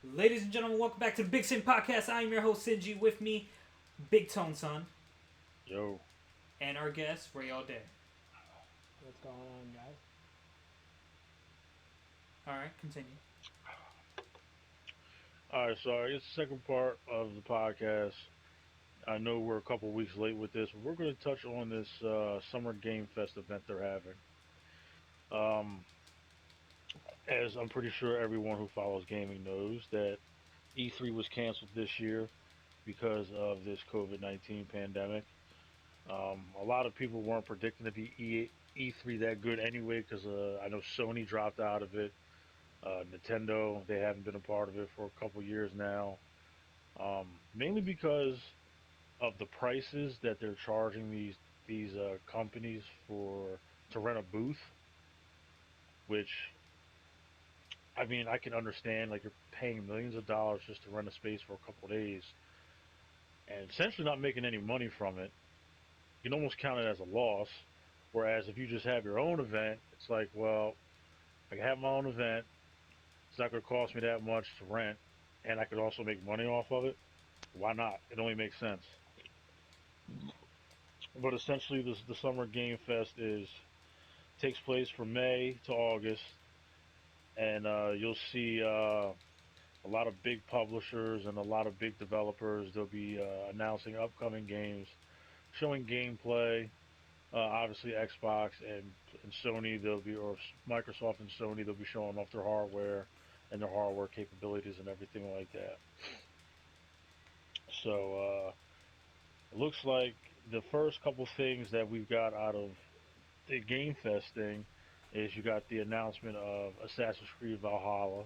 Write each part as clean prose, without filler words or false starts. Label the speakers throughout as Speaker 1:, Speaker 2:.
Speaker 1: Ladies and gentlemen, welcome back to the BigSin podcast. I am your host Sinji. With me, Big Tone Son,
Speaker 2: Yo,
Speaker 1: and our guest Ray All Day.
Speaker 3: What's going on, guys?
Speaker 1: All right, continue.
Speaker 2: all right. So it's the second part of the podcast. I know we're a couple weeks late with this, but we're going to touch on this summer game fest event they're having. Um, as I'm pretty sure everyone who follows gaming knows that E3 was canceled this year because of this COVID-19 pandemic. A lot of people weren't predicting to be E3 that good anyway because I know Sony dropped out of it. Nintendo, they haven't been a part of it for a couple years now. Mainly because of the prices that they're charging these companies for to rent a booth, which I mean I can understand. Like you're paying millions of dollars just to rent a space for a couple of days, and essentially not making any money from it. You can almost count it as a loss. Whereas if you just have your own event, it's like, well, I can have my own event. It's not going to cost me that much to rent, and I could also make money off of it. Why not? It only makes sense. But essentially, the Summer Game Fest is takes place from May to August, and you'll see a lot of big publishers and a lot of big developers. They'll be announcing upcoming games, showing gameplay. Obviously, Xbox and Sony, they'll be or Microsoft and Sony, they'll be showing off their hardware and their hardware capabilities and everything like that. So it looks like the first couple things that we've got out of the Game Fest thing is you got the announcement of Assassin's Creed Valhalla.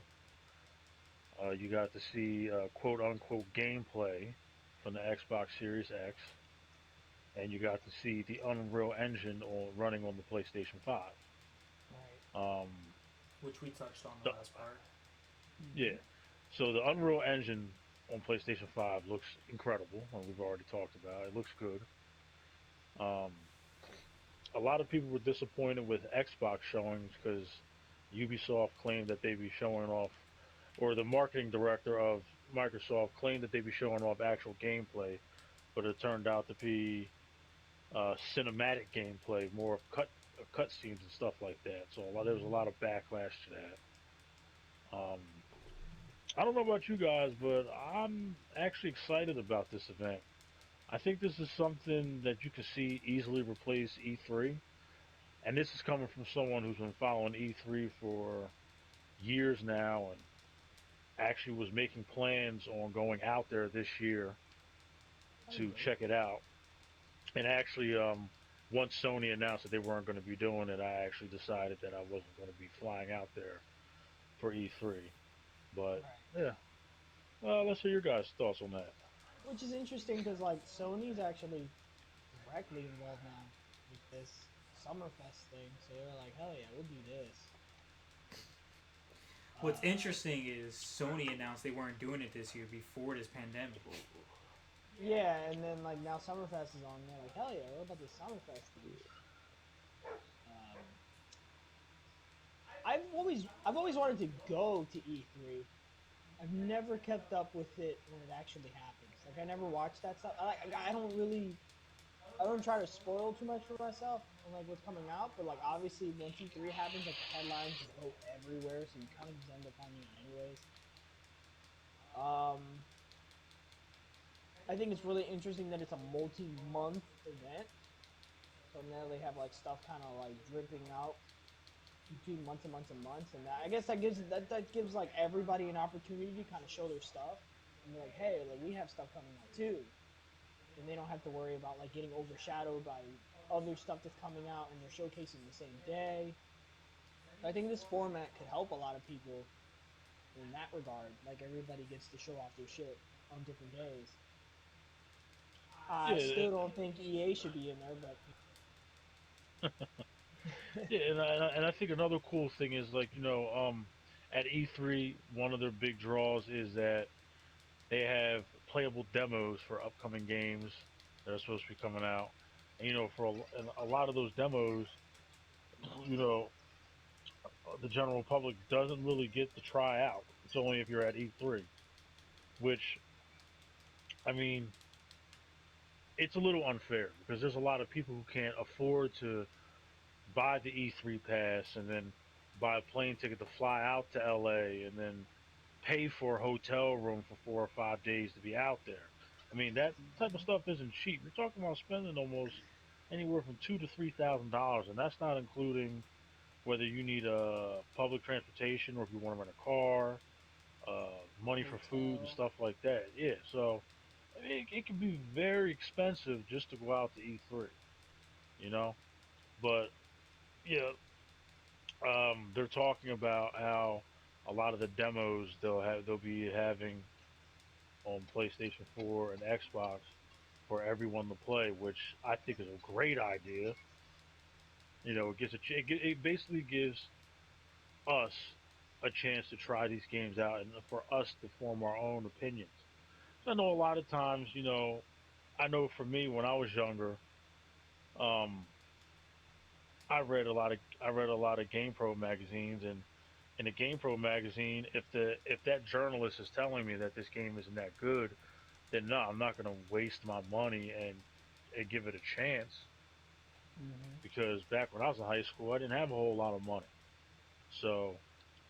Speaker 2: You got to see quote unquote gameplay from the Xbox Series X, and you got to see the Unreal Engine running on the PlayStation 5.
Speaker 3: Right.
Speaker 2: Um,
Speaker 1: Which we touched on the
Speaker 2: the,
Speaker 1: last part.
Speaker 2: yeah, so the Unreal Engine on PlayStation 5 looks incredible, and we've already talked about it. It looks good. Um, a lot of people were disappointed with Xbox showings because Ubisoft claimed that they'd be showing off, or the marketing director of Microsoft claimed that they'd be showing off actual gameplay, but it turned out to be cinematic gameplay, more of cut scenes and stuff like that. So there was a lot of backlash to that. Um, I don't know about you guys, but I'm actually excited about this event. I think this is something that you can see easily replace E3. And this is coming from someone who's been following E3 for years now and actually was making plans on going out there this year to
Speaker 3: Okay.
Speaker 2: check it out. And actually, once Sony announced that they weren't going to be doing it, I actually decided that I wasn't going to be flying out there for E3. But
Speaker 3: Right.
Speaker 2: yeah, let's hear your guys' thoughts on that.
Speaker 3: Which is interesting because like Sony's actually directly involved now with this Summerfest thing, so they're like, hell yeah, we'll do this.
Speaker 1: What's
Speaker 3: Uh,
Speaker 1: interesting is Sony announced they weren't doing it this year before this pandemic.
Speaker 3: yeah, and then like now Summerfest is on, and they're like, hell yeah, what about this Summerfest thing? Um, I've always wanted to go to E3. I've never kept up with it when it actually happens. Like I never watched that stuff. I don't really I don't try to spoil too much for myself on like what's coming out, but like obviously once E3 happens, like the headlines just go everywhere, so you kind of just end up finding it anyways. Um, I think it's really interesting that it's a multi-month event, so now they have like stuff kind of like dripping out between months and months and months, and I guess that gives like everybody an opportunity to kind of show their stuff and be like, hey, like we have stuff coming out too, and they don't have to worry about like getting overshadowed by other stuff that's coming out and they're showcasing the same day. I think this format could help a lot of people in that regard. Like everybody gets to show off their shit on different days. I
Speaker 2: Yeah,
Speaker 3: still don't think EA should be in there, but
Speaker 2: yeah, and I think another cool thing is like at E3 one of their big draws is that they have playable demos for upcoming games that are supposed to be coming out. And for a lot of those demos, you know, the general public doesn't really get to try out. It's only if you're at E3, which I mean, it's a little unfair because there's a lot of people who can't afford to buy the E3 pass and then buy a plane ticket to fly out to LA and then pay for a hotel room for 4 or 5 days to be out there. I mean, that type of
Speaker 3: Mhm.
Speaker 2: stuff isn't cheap. You're talking about spending almost anywhere from $2,000 to $3,000, and that's not including whether you need public transportation or if you want to rent a car, money for food and
Speaker 3: Hotel.
Speaker 2: stuff like that. Yeah, so I mean, it can be very expensive just to go out to E3, you know. But yeah, they're talking about how a lot of the demos they'll be having on PlayStation 4 and Xbox for everyone to play, which I think is a great idea. You know, it gives it basically gives us a chance to try these games out and for us to form our own opinions. So I know a lot of times, I know for me when I was younger, um, I read a lot of GamePro magazines, and in a GamePro magazine, if that journalist is telling me that this game isn't that good, then no, I'm not going to waste my money and give it a chance
Speaker 3: Hmm.
Speaker 2: because back when I was in high school, I didn't have a whole lot of money. So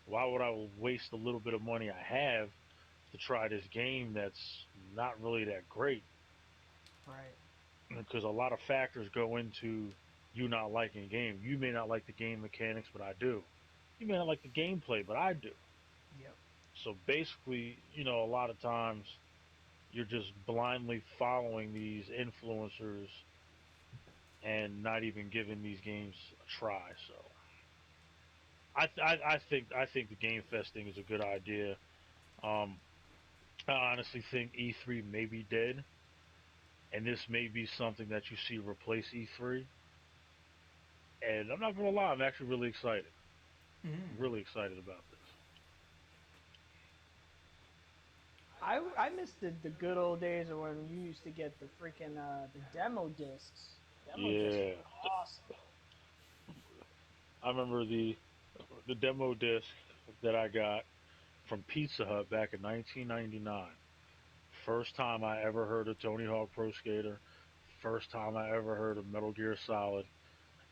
Speaker 2: why would I waste a little bit of money I have to try this game that's not really that great?
Speaker 3: Right.
Speaker 2: Because a lot of factors go into you not liking a game. You may not like the game mechanics, but I do. You may not like the gameplay, but I do.
Speaker 3: Yep.
Speaker 2: So basically, a lot of times you're just blindly following these influencers and not even giving these games a try. So I think the Game Fest thing is a good idea. Um, I honestly think E3 may be dead, and this may be something that you see replace E3. And I'm not gonna lie, I'm actually really excited.
Speaker 1: Mm.
Speaker 2: Really excited about this.
Speaker 3: I miss the good old days of when you used to get the freaking the demo discs. Demo discs
Speaker 2: Yeah,
Speaker 3: were awesome.
Speaker 2: I remember the demo disc that I got from Pizza Hut back in 1999. First time I ever heard of Tony Hawk Pro Skater. First time I ever heard of Metal Gear Solid.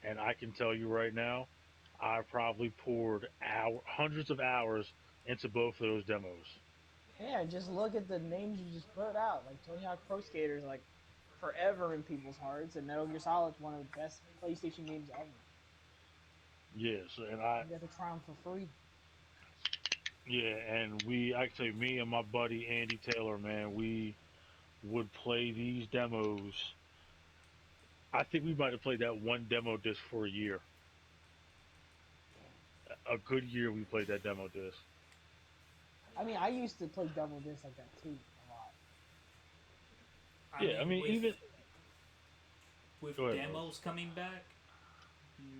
Speaker 2: And I can tell you right now, I probably poured hundreds of hours into both of those demos.
Speaker 3: Yeah, just look at the names you just put out. Like Tony Hawk Pro Skater is like forever in people's hearts, and Metal Gear Solid is one of the best PlayStation games ever.
Speaker 2: Yes, and
Speaker 3: You got to try them for free.
Speaker 2: yeah, and I can tell you, me and my buddy Andy Taylor, man, we would play these demos. I think we might have played that one demo disc for a year. A good year we played that demo disc.
Speaker 3: I mean, I used to play demo discs like that too a lot.
Speaker 1: I
Speaker 2: Yeah, I
Speaker 1: mean,
Speaker 2: mean, even go
Speaker 1: with
Speaker 2: ahead, Rose.
Speaker 1: demos coming back,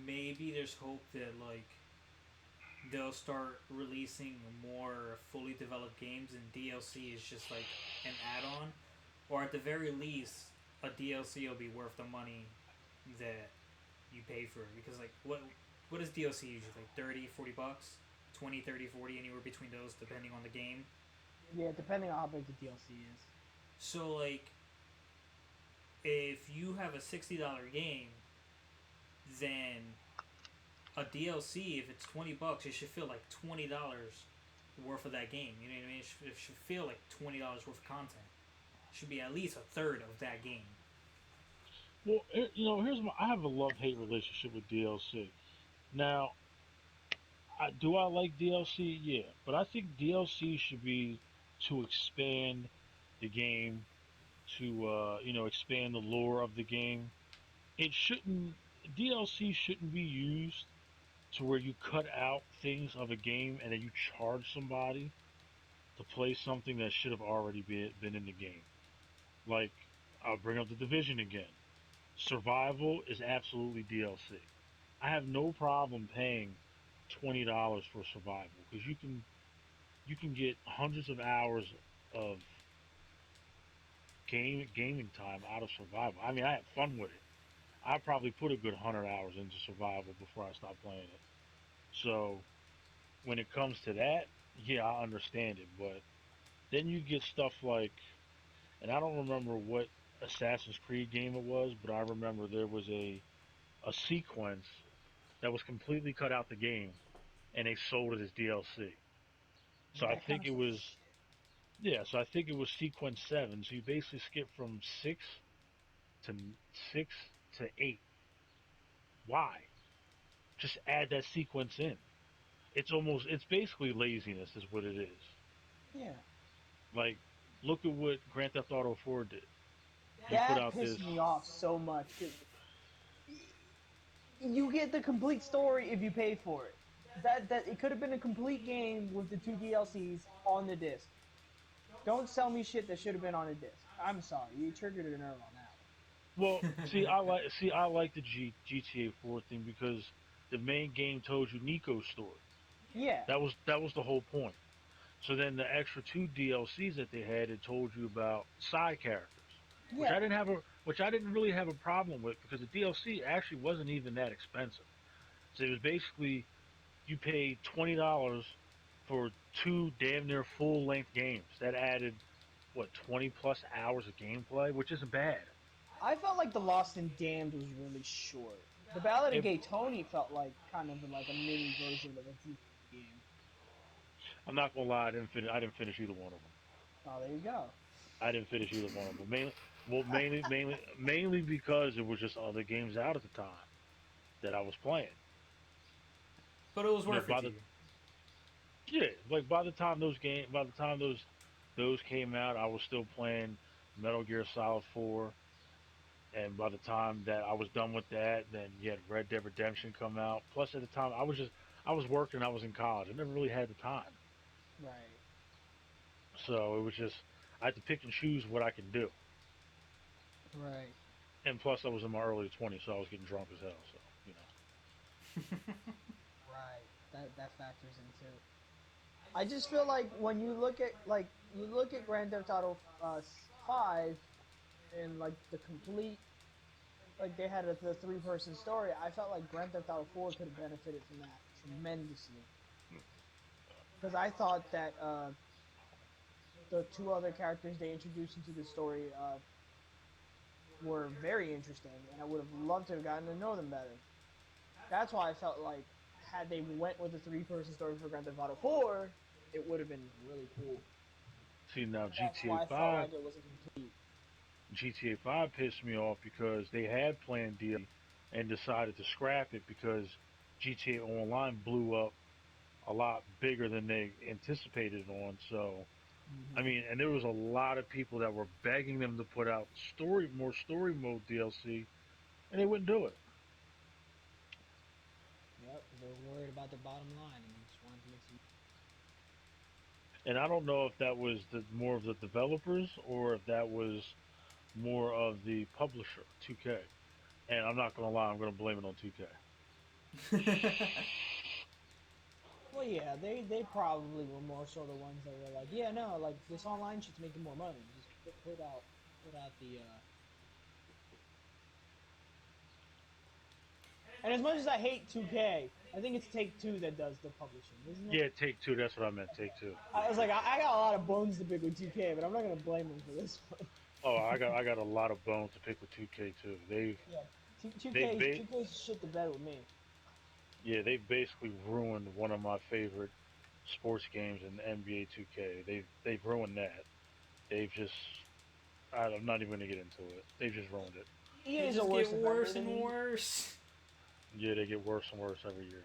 Speaker 1: maybe there's hope that like they'll start releasing more fully developed games and DLC is just like an add-on, or at the very least, a DLC will be worth the money that you pay for it. Because like what is DLC usually like 30, 40 bucks, 20, 30, 40, anywhere between those depending on the game.
Speaker 3: Yeah, depending on how big the DLC is.
Speaker 1: So like if you have a $60 game, then a DLC, if it's 20 bucks, it should feel like $20 worth of that game. You know what I mean? It should feel like $20 worth of content. It should be at least a third of that game.
Speaker 2: Well, here's I have a love hate relationship with DLC. Now, do I like DLC? Yeah, but I think DLC should be to expand the game, to expand the lore of the game. It shouldn't DLC shouldn't be used to where you cut out things of a game and then you charge somebody to play something that should have already been in the game. Like, I'll bring up the Division again. Survival is absolutely DLC. I have no problem paying $20 for survival because you can get hundreds of hours of gaming time out of survival. I mean, I had fun with it. I probably put a good 100 hours into survival before I stopped playing it. So when it comes to that, yeah, I understand it, but then you get stuff like, and I don't remember what Assassin's Creed game it was, but I remember there was a sequence that was completely cut out the game, and they sold it as DLC. So I
Speaker 3: That kind
Speaker 2: think
Speaker 3: of
Speaker 2: it
Speaker 3: stuff is
Speaker 2: was
Speaker 3: shit.
Speaker 2: yeah, so I think it was sequence 7. So you basically skip from to 6 to 8. Why? Just add that sequence in. It's basically laziness is what it is.
Speaker 3: Yeah.
Speaker 2: Like look at what Grand Theft Auto 4 did. You put
Speaker 3: That
Speaker 2: out
Speaker 3: pissed
Speaker 2: this
Speaker 3: me off so much because you get the complete story if you pay for it. That it could have been a complete game with the two DLCs on the disc. Don't sell me shit that should have been on a disc. I'm sorry, you triggered a nerve on that
Speaker 2: well, see I like the GTA 4 thing because the main game told you Nico's story.
Speaker 3: one. Yeah,
Speaker 2: That was the whole point. So then the extra two DLCs that they had, it told you about side characters,
Speaker 3: yeah.
Speaker 2: which I didn't really have a problem with because the DLC actually wasn't even that expensive. So it was basically you paid $20 for two damn near full length games that added what 20 plus hours of gameplay, which isn't bad.
Speaker 3: I felt like The Lost and Damned was really short. The Ballad of
Speaker 2: If
Speaker 3: Gay Tony felt like kind of like a mini version of a GTA game.
Speaker 2: I'm not gonna lie, I didn't finish either one of them.
Speaker 3: Oh, there you go.
Speaker 2: I didn't finish either one of them. Mainly because it was just other games out at the time that I was playing.
Speaker 1: But it was
Speaker 2: You know,
Speaker 1: worth it to you.
Speaker 2: yeah, like by the time those came out, I was still playing Metal Gear Solid 4, and by the time that I was done with that, then you had Red Dead Redemption come out. Plus, at the time, I was working, I was in college, I never really had the time,
Speaker 3: Right,
Speaker 2: so it was just I had to pick and choose what I can do.
Speaker 3: right,
Speaker 2: And plus, I was in my early 20s, so I was getting drunk as hell. So you know,
Speaker 3: right. That factors in too. I just feel like when you look at Grand Theft Auto 5 and like the complete like they had the three-person story, I felt like Grand Theft Auto 4 could have benefited from that tremendously because I thought that the two other characters they introduced into the story were very interesting, and I would have loved to have gotten to know them better. That's why I felt like had they went with the three-person story for Grand Theft Auto 4, it would have been really cool.
Speaker 2: see now
Speaker 3: That's
Speaker 2: GTA
Speaker 3: why I felt
Speaker 2: 5,
Speaker 3: like it wasn't complete.
Speaker 2: GTA 5 pissed me off because they had planned DLC and decided to scrap it because GTA Online blew up a lot bigger than they anticipated on. So, I
Speaker 3: Mm-hmm.
Speaker 2: mean, and there was a lot of people that were begging them to put out more story mode DLC, and they wouldn't do it.
Speaker 3: Yep, because they were worried about their bottom line and they just wanted to make some.
Speaker 2: And I don't know if that was more of the developers or if that was more of the publisher, 2K. And I'm not gonna lie, I'm gonna blame it on 2K.
Speaker 3: Well, yeah, they probably were more so the ones that were like, yeah, no, like this online shit's making more money. Just put out the. And as much as I hate 2K, I think it's Take Two that does the publishing, isn't it?
Speaker 2: Yeah, Take Two. That's what I meant. Take Two.
Speaker 3: I
Speaker 2: Yeah.
Speaker 3: was like, I got a lot of bones to pick with 2K, but I'm not gonna blame them for this one.
Speaker 2: Oh, I got a lot of bones to pick with 2K too.
Speaker 3: Yeah,
Speaker 2: They've
Speaker 3: 2K's shit the bed with me.
Speaker 2: yeah, they basically ruined one of my favorite sports games in NBA 2K. They've ruined that. They've just I'm not even gonna get into it. They've just ruined it.
Speaker 1: They
Speaker 3: EA's a
Speaker 1: just get
Speaker 3: worse offender
Speaker 1: worse
Speaker 3: than
Speaker 1: and
Speaker 3: me.
Speaker 1: worse.
Speaker 2: Yeah, they get worse and worse every year.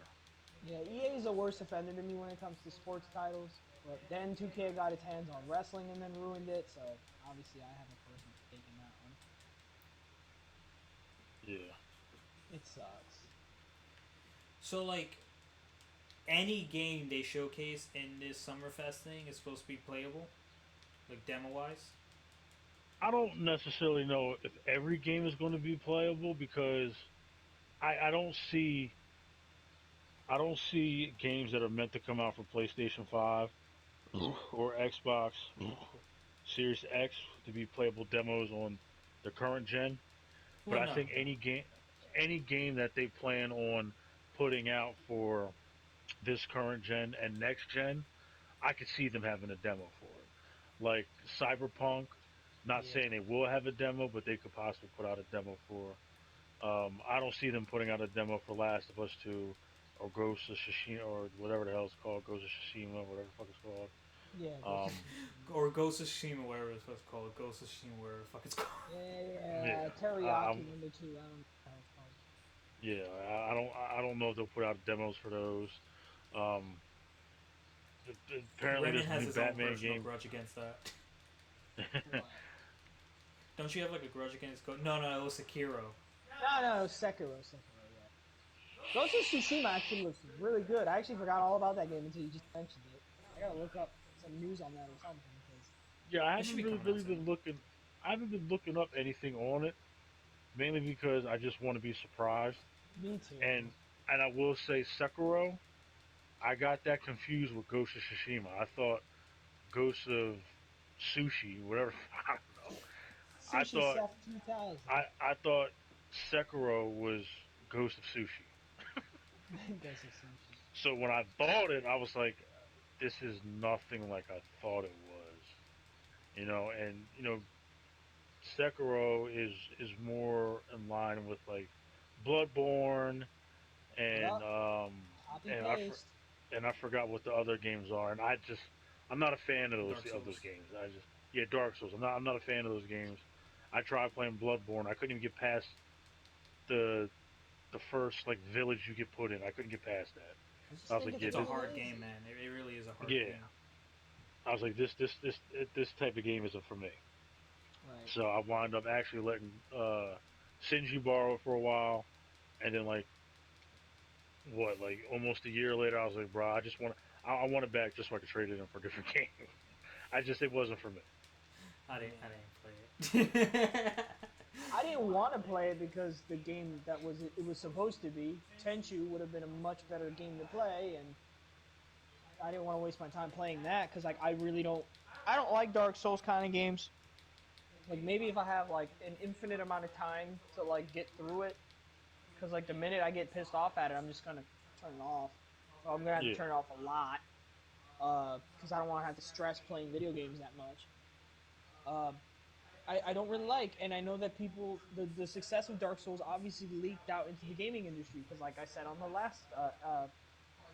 Speaker 3: Yeah, EA is a worse offender than me when it comes to sports titles. But then 2K got its hands on wrestling and then ruined it, so obviously I have a personal stake in that one.
Speaker 2: Yeah.
Speaker 3: It sucks.
Speaker 1: So like any game they showcase in this Summerfest thing is supposed to be playable, like demo wise.
Speaker 2: I don't necessarily know if every game is going to be playable because I don't see games that are meant to come out for PlayStation 5 or Xbox Series X to be playable demos on the current gen. But
Speaker 1: Well,
Speaker 2: I
Speaker 1: no,
Speaker 2: think
Speaker 1: no.
Speaker 2: any game that they plan on putting out for this current gen and next gen, I could see them having a demo for it. Like Cyberpunk, not
Speaker 3: Yeah.
Speaker 2: saying they will have a demo, but they could possibly put out a demo for. I don't see them putting out a demo for Last of Us 2 or Ghost of Tsushima or whatever the hell it's called, Ghost of Tsushima, whatever the fuck it's called.
Speaker 3: Yeah, Ghost of
Speaker 2: Um,
Speaker 3: Tsushima.
Speaker 1: Or Ghost of Tsushima, whatever it's supposed to call it. Ghost of Tsushima, whatever the fuck it's called.
Speaker 2: yeah,
Speaker 3: Teriyaki #2. I don't know how it's called.
Speaker 2: yeah, I don't know if they'll put out demos for those. Um, apparently,
Speaker 1: Renan
Speaker 2: there's a
Speaker 1: has
Speaker 2: new
Speaker 1: his own
Speaker 2: Batman
Speaker 1: personal
Speaker 2: game.
Speaker 1: grudge against that.
Speaker 3: What?
Speaker 1: Don't you have like a grudge against No, no, it was Sekiro.
Speaker 3: No, Sekiro. Sekiro. Yeah. Ghost of Tsushima actually looks really good. I actually forgot all about that game until you just mentioned it. I gotta look up some news on that or something because
Speaker 2: Yeah, I
Speaker 1: It should
Speaker 2: haven't
Speaker 1: be coming out
Speaker 2: really
Speaker 1: soon.
Speaker 2: been looking. I haven't been looking up anything on it, mainly because I just want to be surprised.
Speaker 3: me too.
Speaker 2: And I will say Sekiro, I got that confused with Ghost of Tsushima. I thought Ghost of Sushi, whatever. I don't know. I
Speaker 3: Sushi
Speaker 2: thought
Speaker 3: Chef 2000.
Speaker 2: I thought Sekiro was Ghost of Sushi.
Speaker 3: Ghost of Sushi.
Speaker 2: So when I bought it, I was like, this is nothing like I thought it was. And Sekiro is more in line with like Bloodborne and
Speaker 3: Yep.
Speaker 2: um
Speaker 3: Copy
Speaker 2: and
Speaker 3: paste.
Speaker 2: I forgot what the other games are, and I'm not a fan of
Speaker 1: Dark
Speaker 2: those
Speaker 1: Souls.
Speaker 2: games. Yeah, Dark Souls. I'm not a fan of those games. I tried playing Bloodborne. I couldn't even get past the the first like village you get put in. I couldn't get past that.
Speaker 3: I
Speaker 2: I
Speaker 3: just
Speaker 2: was
Speaker 3: think
Speaker 2: like,
Speaker 3: it's
Speaker 2: yeah,
Speaker 1: It's a
Speaker 3: too
Speaker 1: hard game,
Speaker 3: lazy.
Speaker 1: man. It really is a hard
Speaker 2: yeah.
Speaker 1: game.
Speaker 2: I was like, this type of game isn't for me.
Speaker 3: Right.
Speaker 2: So I wound up actually letting Sinji borrow it for a while, and then like like almost a year later, I was like, bro, I want it back just so I could trade it in for a different game. It wasn't for me.
Speaker 1: I didn't play it.
Speaker 3: I didn't want to play it because the game that it was supposed to be Tenchu would have been a much better game to play, and I didn't want to waste my time playing that because like I don't like Dark Souls kind of games. Like maybe if I have like an infinite amount of time to like get through it, because like the minute I get pissed off at it, I'm just gonna turn it off. So I'm gonna have to
Speaker 2: Yeah,
Speaker 3: turn it off a lot, because I don't want to have to stress playing video games that much. Uh, I don't really like, and I know that the success of Dark Souls obviously leaked out into the gaming industry because, like I said on the last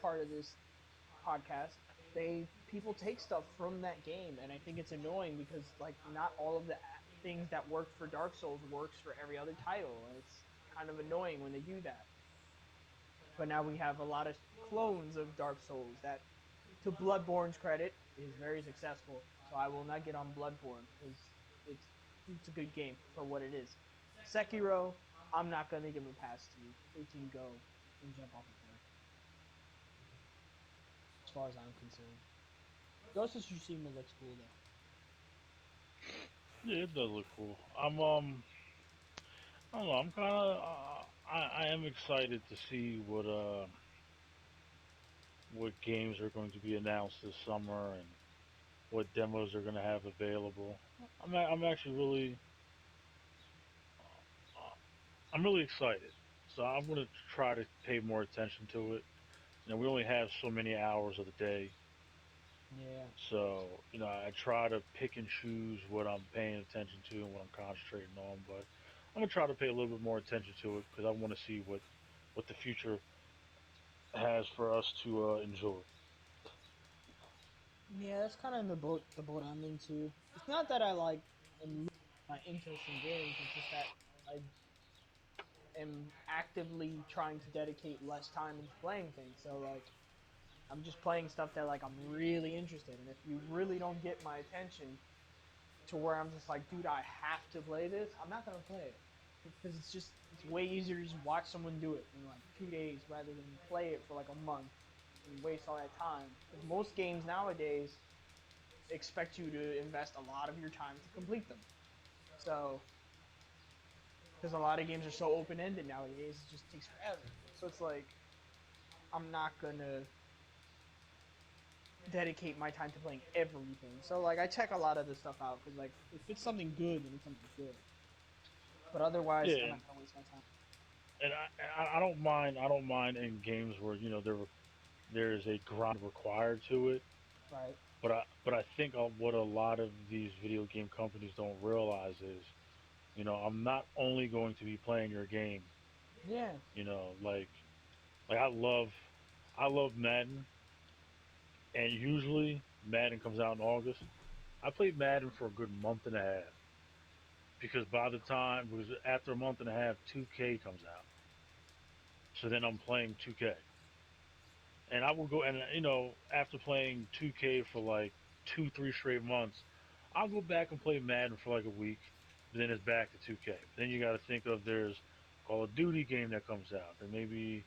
Speaker 3: part of this podcast, people take stuff from that game, and I think it's annoying because like not all of the things that worked for Dark Souls works for every other title, and it's kind of annoying when they do that. But now we have a lot of clones of Dark Souls that, to Bloodborne's credit, is very successful. So I will not get on Bloodborne because it's it's a good game for what it is. Sekiro, I'm not gonna give a pass to. It can go and jump off a cliff, as far as I'm concerned. Ghost of Tsushima looks cool though.
Speaker 2: yeah, it does look cool. I don't know. I'm kind of I am excited to see what games are going to be announced this summer and what demos are going to have available. I'm actually uh, I'm really excited. So I'm going to try to pay more attention to it. We only have so many hours of the day,
Speaker 3: Yeah.
Speaker 2: so I try to pick and choose what I'm paying attention to and what I'm concentrating on. But I'm gonna try to pay a little bit more attention to it because I want to see what the future has for us to enjoy.
Speaker 3: Yeah, that's kind of in the boat I'm into. It's not that I like am losing my interest in games. It's just that I am actively trying to dedicate less time into playing things. So like I'm just playing stuff that like I'm really interested in. If you really don't get my attention to where I'm just like, dude, I have to play this, I'm not gonna play it because it's way easier to just watch someone do it in like 2 days rather than play it for like a month and waste all that time. Because most games nowadays expect you to invest a lot of your time to complete them. So because a lot of games are so open ended nowadays, it just takes forever. So it's like I'm not gonna dedicate my time to playing everything. So like I check a lot of this stuff out because like if it's something good, then it's something good. But otherwise, I'm
Speaker 2: Yeah,
Speaker 3: not gonna waste my time.
Speaker 2: and I don't mind in games where there is a grind required to it.
Speaker 3: Right.
Speaker 2: But I think what a lot of these video game companies don't realize is, I'm not only going to be playing your game.
Speaker 3: Yeah.
Speaker 2: Like I love Madden, and usually Madden comes out in August. I played Madden for a good month and a half because after a month and a half, 2K comes out. So then I'm playing 2K, and I will go and after playing 2K for like 2, 3 straight months, I'll go back and play Madden for like a week. Then it's back to 2K. Then you got to think of there's Call of Duty game that comes out. There may be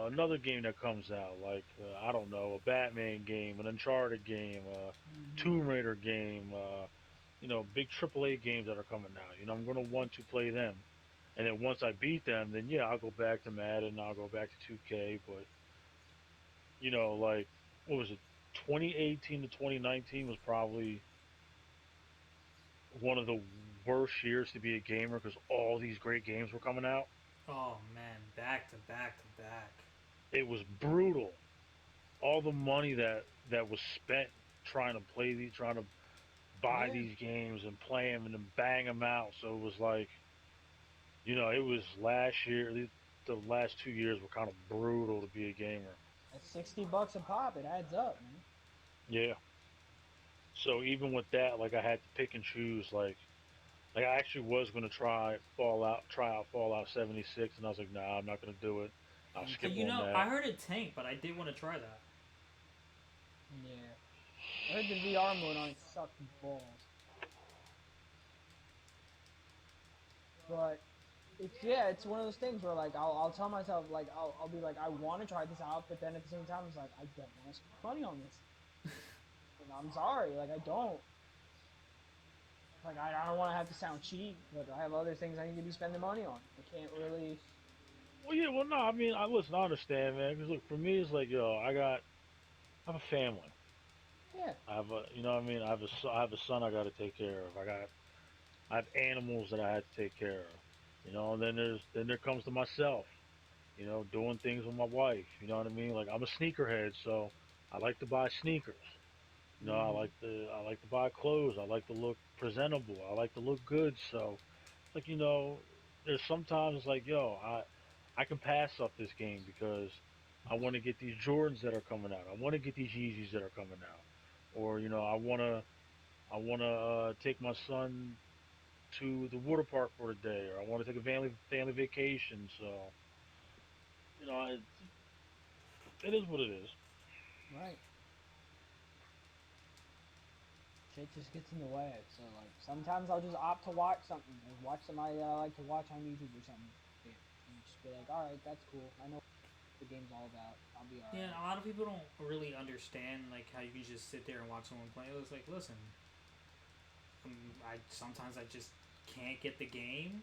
Speaker 2: another game that comes out, like I don't know, a Batman game, an Uncharted game, a
Speaker 3: Hmm.
Speaker 2: Tomb Raider game, big AAA games that are coming out. I'm gonna want to play them, and then once I beat them, then yeah, I'll go back to Madden, I'll go back to 2K. But like what was it, 2018 to 2019 was probably one of the worst years to be a gamer because all these great games were coming out.
Speaker 1: Oh man, back to back to back.
Speaker 2: It was brutal. All the money that was spent trying to buy
Speaker 3: Yeah.
Speaker 2: these games and play them and then bang them out. So it was like, it was last year. The last 2 years were kind of brutal to be a gamer.
Speaker 3: At $60 a pop, it adds up, man.
Speaker 2: Yeah. So even with that, like I had to pick and choose. Like I actually was gonna try out Fallout 76, and I was like, nah, I'm not gonna do it. I'll skip
Speaker 1: You
Speaker 2: on
Speaker 1: know,
Speaker 2: that.
Speaker 1: I heard it tanked, but I did want to try that.
Speaker 3: Yeah. I heard the VR mode on it sucked balls. But it's one of those things where like I'll tell myself like I'll be like I want to try this out, but then at the same time it's like I don't want to spend money on this. And I'm sorry, like I don't. Like I don't want to have to sound cheap, but I have other things I need to be spending money on. I can't really.
Speaker 2: Well, yeah, well, no, I mean, listen, I understand, man. Because look, for me, it's like, yo, I have a family.
Speaker 3: Yeah.
Speaker 2: You know what I mean? I have a son I got to take care of. I have animals that I had to take care of. And then there comes to myself. Doing things with my wife. You know what I mean? Like I'm a sneakerhead, so I like to buy sneakers.
Speaker 3: Hmm.
Speaker 2: I like to buy clothes. I like to look presentable. I like to look good. So like there's sometimes like yo, I can pass up this game because I want to get these Jordans that are coming out. I want to get these Yeezys that are coming out, or I want to take my son to the water park for a day, or I want to take a family vacation. So it is what it is.
Speaker 3: Right. Shit just gets in the way. So like sometimes I'll just opt to watch something, like watch somebody that I like to watch on YouTube or something. Yeah. And just be like, all right, that's cool. I know what the game's all about. I'll be all
Speaker 1: Yeah,
Speaker 3: right.
Speaker 1: a lot of people don't really understand like how you can just sit there and watch someone play. It's like, listen, I sometimes I just can't get the game.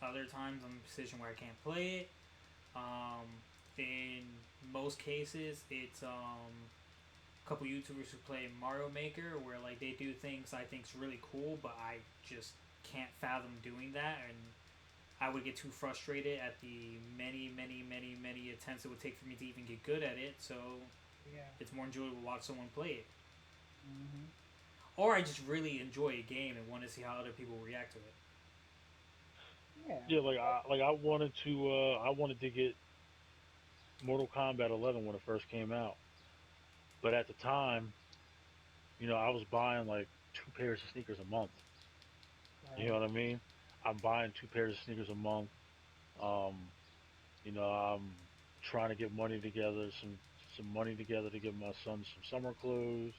Speaker 1: Other times I'm in a position where I can't play it. In most cases, it's a couple YouTubers who play Mario Maker, where like they do things I think's really cool, but I just can't fathom doing that, and I would get too frustrated at the many attempts it would take for me to even get good at it. So
Speaker 3: Yeah.
Speaker 1: it's more enjoyable to watch someone play it,
Speaker 3: Hmm.
Speaker 1: or I just really enjoy a game and want to see how other people react to it.
Speaker 3: Yeah.
Speaker 2: Yeah, I wanted to get Mortal Kombat 11 when it first came out, but at the time, I was buying like 2 pairs of sneakers a month. You know
Speaker 3: Right.
Speaker 2: what I mean? I'm buying 2 pairs of sneakers a month. Um, I'm trying to get money together, some money together to give my son some summer clothes.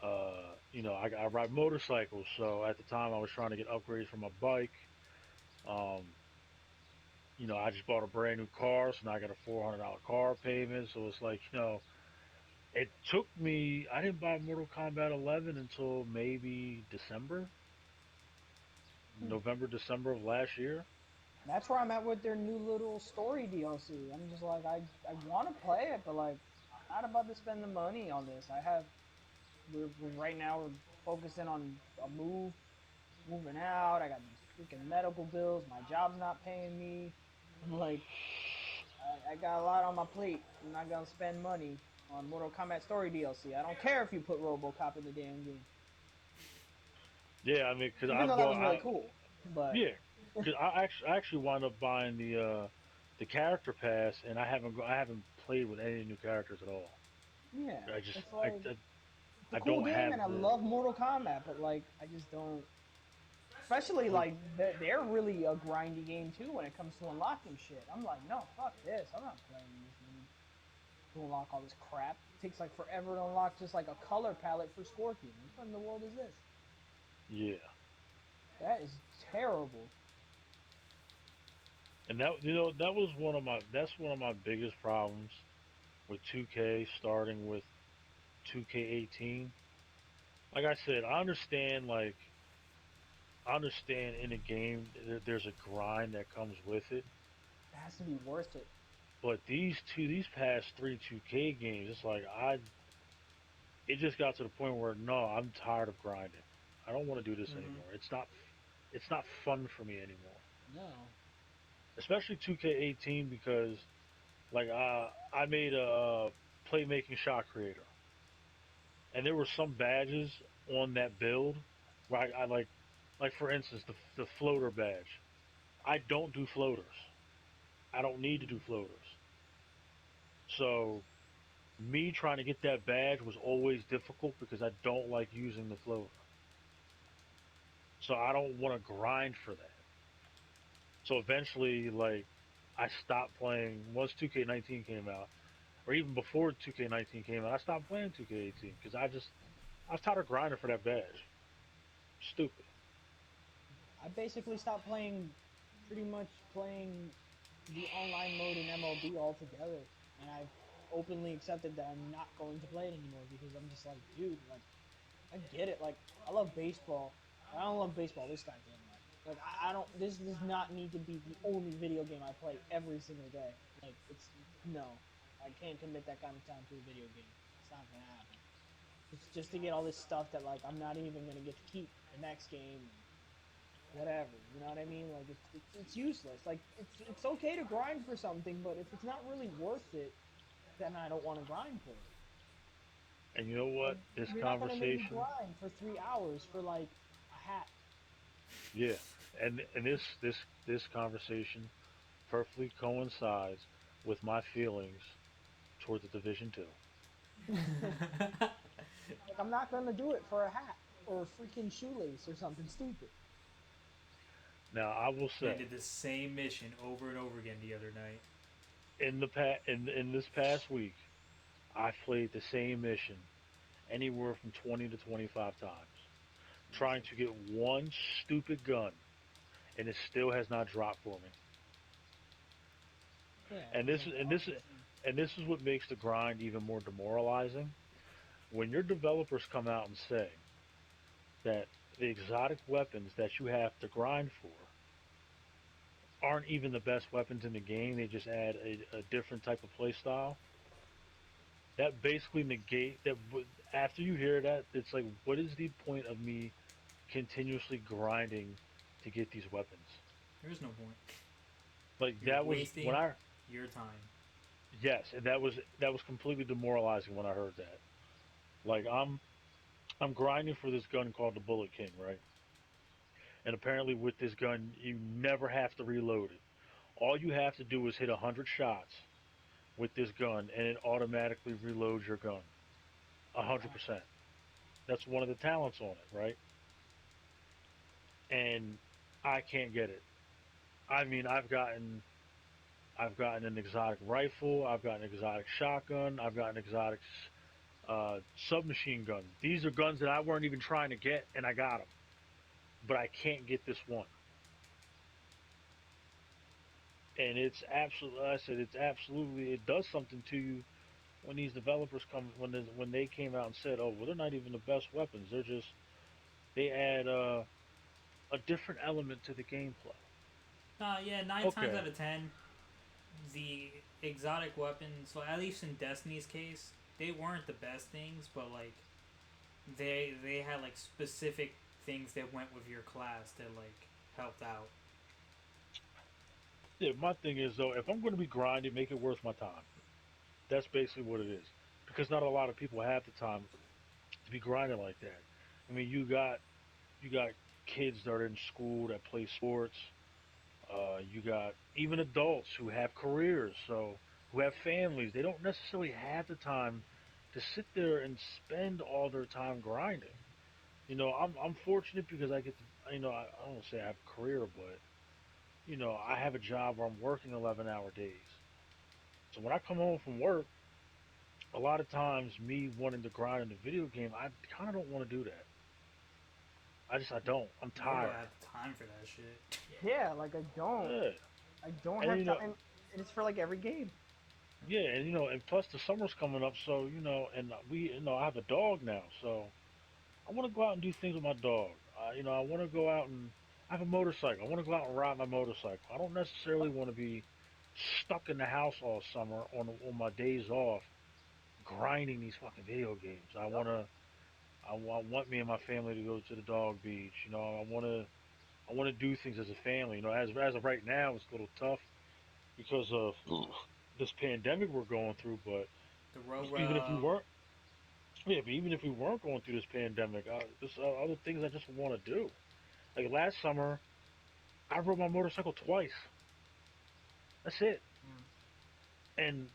Speaker 2: I ride motorcycles, so at the time I was trying to get upgrades for my bike. Um, I just bought a brand new car, so now I got a $400 car payment. So it's like, it took me. I didn't buy Mortal Kombat 11 until maybe
Speaker 3: Hmm.
Speaker 2: November, December of last year.
Speaker 3: That's where I'm at with their new little story DLC. I'm just like I want to play it, but like I'm not about to spend the money on this. We're right now we're focusing on a moving out. I got these freaking medical bills. My job's not paying me. I'm like I got a lot on my plate. I'm not gonna spend money. on Mortal Kombat Story DLC. I don't care if you put RoboCop in the damn game,
Speaker 2: Yeah, I mean, cause
Speaker 3: even
Speaker 2: I
Speaker 3: though that
Speaker 2: bought,
Speaker 3: was really cool. But
Speaker 2: yeah, cause I actually wound up buying the character pass, and I haven't played with any new characters at all.
Speaker 3: yeah,
Speaker 2: I just,
Speaker 3: it's like it's a
Speaker 2: I
Speaker 3: cool
Speaker 2: don't
Speaker 3: game,
Speaker 2: have
Speaker 3: and I
Speaker 2: the,
Speaker 3: love Mortal Kombat, but like I just don't. Especially
Speaker 2: like,
Speaker 3: like they're really a grindy game too when it comes to unlocking shit. I'm like, no, fuck this. I'm not playing this game to unlock all this crap. It takes like forever to unlock just like a color palette for Scorpion. Like, what in the world is this?
Speaker 2: yeah,
Speaker 3: That is terrible.
Speaker 2: and that's one of my biggest problems with 2K starting with 2K18. Like I said, I understand in a game there's a grind that comes with it,
Speaker 3: It has to be worth it.
Speaker 2: but these past three 2K games, it's like it just got to the point where no, I'm tired of grinding. I don't want to do this
Speaker 1: Mm-hmm.
Speaker 2: anymore. It's not fun for me anymore.
Speaker 3: No.
Speaker 2: Especially 2K18 because like I made a playmaking shot creator, and there were some badges on that build where I like for instance the floater badge. I don't do floaters. I don't need to do floaters. So me trying to get that badge was always difficult because I don't like using the floater. So I don't want to grind for that. So eventually, like, I stopped playing once 2K19 came out, or even before 2K19 came out. I stopped playing 2K18 because I was tired of grinding for that badge. Stupid.
Speaker 3: I basically stopped playing, pretty much playing the online mode in MLB altogether, and I've openly accepted that I'm not going to play it anymore because I'm just like, dude, like I get it. Like I love baseball. I don't love baseball this goddamn much. Like I don't. This does not need to be the only video game I play every single day. Like it's no. I can't commit that kind of time to a video game. It's not gonna happen. Just to get all this stuff that like I'm not even gonna get to keep the next game and whatever. You know what I mean? Like it's useless. Like it's okay to grind for something, but if it's not really worth it, then I don't want to grind for it.
Speaker 2: And you know
Speaker 3: Like
Speaker 2: what? This
Speaker 3: you're not gonna make me
Speaker 2: conversation,
Speaker 3: grind for 3 hours for like a hat.
Speaker 2: yeah, and this conversation perfectly coincides with my feelings toward the Division Two.
Speaker 3: Like I'm not gonna do it for a hat or a freaking shoelace or something stupid.
Speaker 2: Now I will
Speaker 1: I
Speaker 2: say,
Speaker 1: did the same mission over and over again the other night.
Speaker 2: in this past week, I've played the same mission anywhere from 20 to 25 times, trying
Speaker 3: Jesus.
Speaker 2: to get one stupid gun, and it still has not dropped for me.
Speaker 3: Yeah,
Speaker 2: And
Speaker 3: because
Speaker 2: this
Speaker 3: of
Speaker 2: is
Speaker 3: the
Speaker 2: and this
Speaker 3: awesome thing.
Speaker 2: and this is what makes the grind even more demoralizing. When your developers come out and say that the exotic weapons that you have to grind for aren't even the best weapons in the game, they just add a different type of play style. That basically negate that. After you hear that, it's like, what is the point of me continuously grinding to get these weapons?
Speaker 1: There is no point.
Speaker 2: Like
Speaker 1: You're
Speaker 2: that was when
Speaker 1: wasting
Speaker 2: I
Speaker 1: your time.
Speaker 2: yes, and that was completely demoralizing when I heard that. Like I'm grinding for this gun called the Bullet King, right? And apparently with this gun, you never have to reload it. All you have to do is hit 100 shots with this gun, and it automatically reloads your gun,
Speaker 3: Wow.
Speaker 2: 100%. That's one of the talents on it, right? And I can't get it. I mean, I've gotten an exotic rifle, I've got an exotic shotgun, I've got an exotic submachine gun. These are guns that I weren't even trying to get, and I got them, but I can't get this one. And it's absolutely, I said, it's absolutely, it does something to you when these developers come when they came out and said, oh, well, they're not even the best weapons. They're just they add a different element to the gameplay.
Speaker 1: Yeah, nine times
Speaker 2: Okay,
Speaker 1: out of ten, the exotic weapons. So at least in Destiny's case, they weren't the best things, but like they had like specific things that went with your class that like helped out.
Speaker 2: yeah. My thing is though, if I'm going to be grinding, make it worth my time. That's basically what it is. because not a lot of people have the time to be grinding like that. I mean, you got kids that are in school that play sports. You got even adults who have careers, so who have families. They don't necessarily have the time to sit there and spend all their time grinding. I'm fortunate because I get to, I don't say I have a career, but I have a job where I'm working 11-hour days. So when I come home from work, a lot of times me wanting to grind in the video game, I kind of don't want to do that. I don't. I'm
Speaker 1: Nor do I
Speaker 2: tired.
Speaker 1: have time for that shit.
Speaker 3: Yeah, like
Speaker 2: Yeah.
Speaker 3: I don't
Speaker 2: And
Speaker 3: have time, and it's for like every game.
Speaker 2: yeah, and plus the summer's coming up, so and I have a dog now, so I want to go out and do things with my dog. I want to go out and I have a motorcycle. I want to go out and ride my motorcycle. I don't necessarily want to be stuck in the house all summer on my days off grinding these fucking video games.
Speaker 3: Yep.
Speaker 2: I want me and my family to go to the dog beach. I want to do things as a family. As of right now, it's a little tough because of this pandemic we're going through. But
Speaker 1: The road,
Speaker 2: even if we weren't, yeah, but even if we weren't going through this pandemic, there's other things I just want to do. Like last summer, I rode my motorcycle twice. That's it.
Speaker 3: Mm.
Speaker 2: And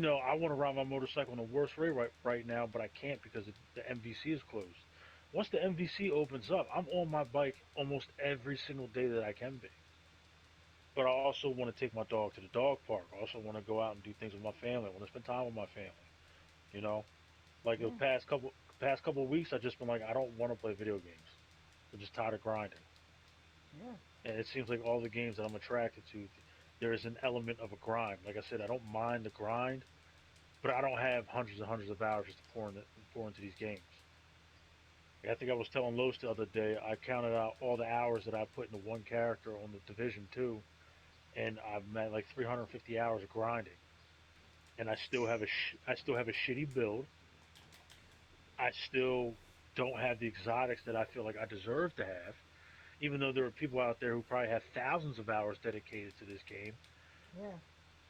Speaker 2: I want to ride my motorcycle on the worst rate right now, but I can't because the MVC is closed. Once the MVC opens up, I'm on my bike almost every single day that I can be. But I also want to take my dog to the dog park. I also want to go out and do things with my family. I want to spend time with my family. You know, like the
Speaker 3: Yeah,
Speaker 2: past couple of weeks, I've just been like, I don't want to play video games. I'm just tired of grinding.
Speaker 3: yeah,
Speaker 2: And it seems like all the games that I'm attracted to, there is an element of a grind. Like I said, I don't mind the grind, but I don't have hundreds and hundreds of hours just to pour into these games. I think I was telling Los the other day, I counted out all the hours that I put into one character on the Division 2, and I've met like 350 hours of grinding. And I still have a shitty build. I still don't have the exotics that I feel like I deserve to have. Even though there are people out there who probably have thousands of hours dedicated to this game,
Speaker 3: yeah.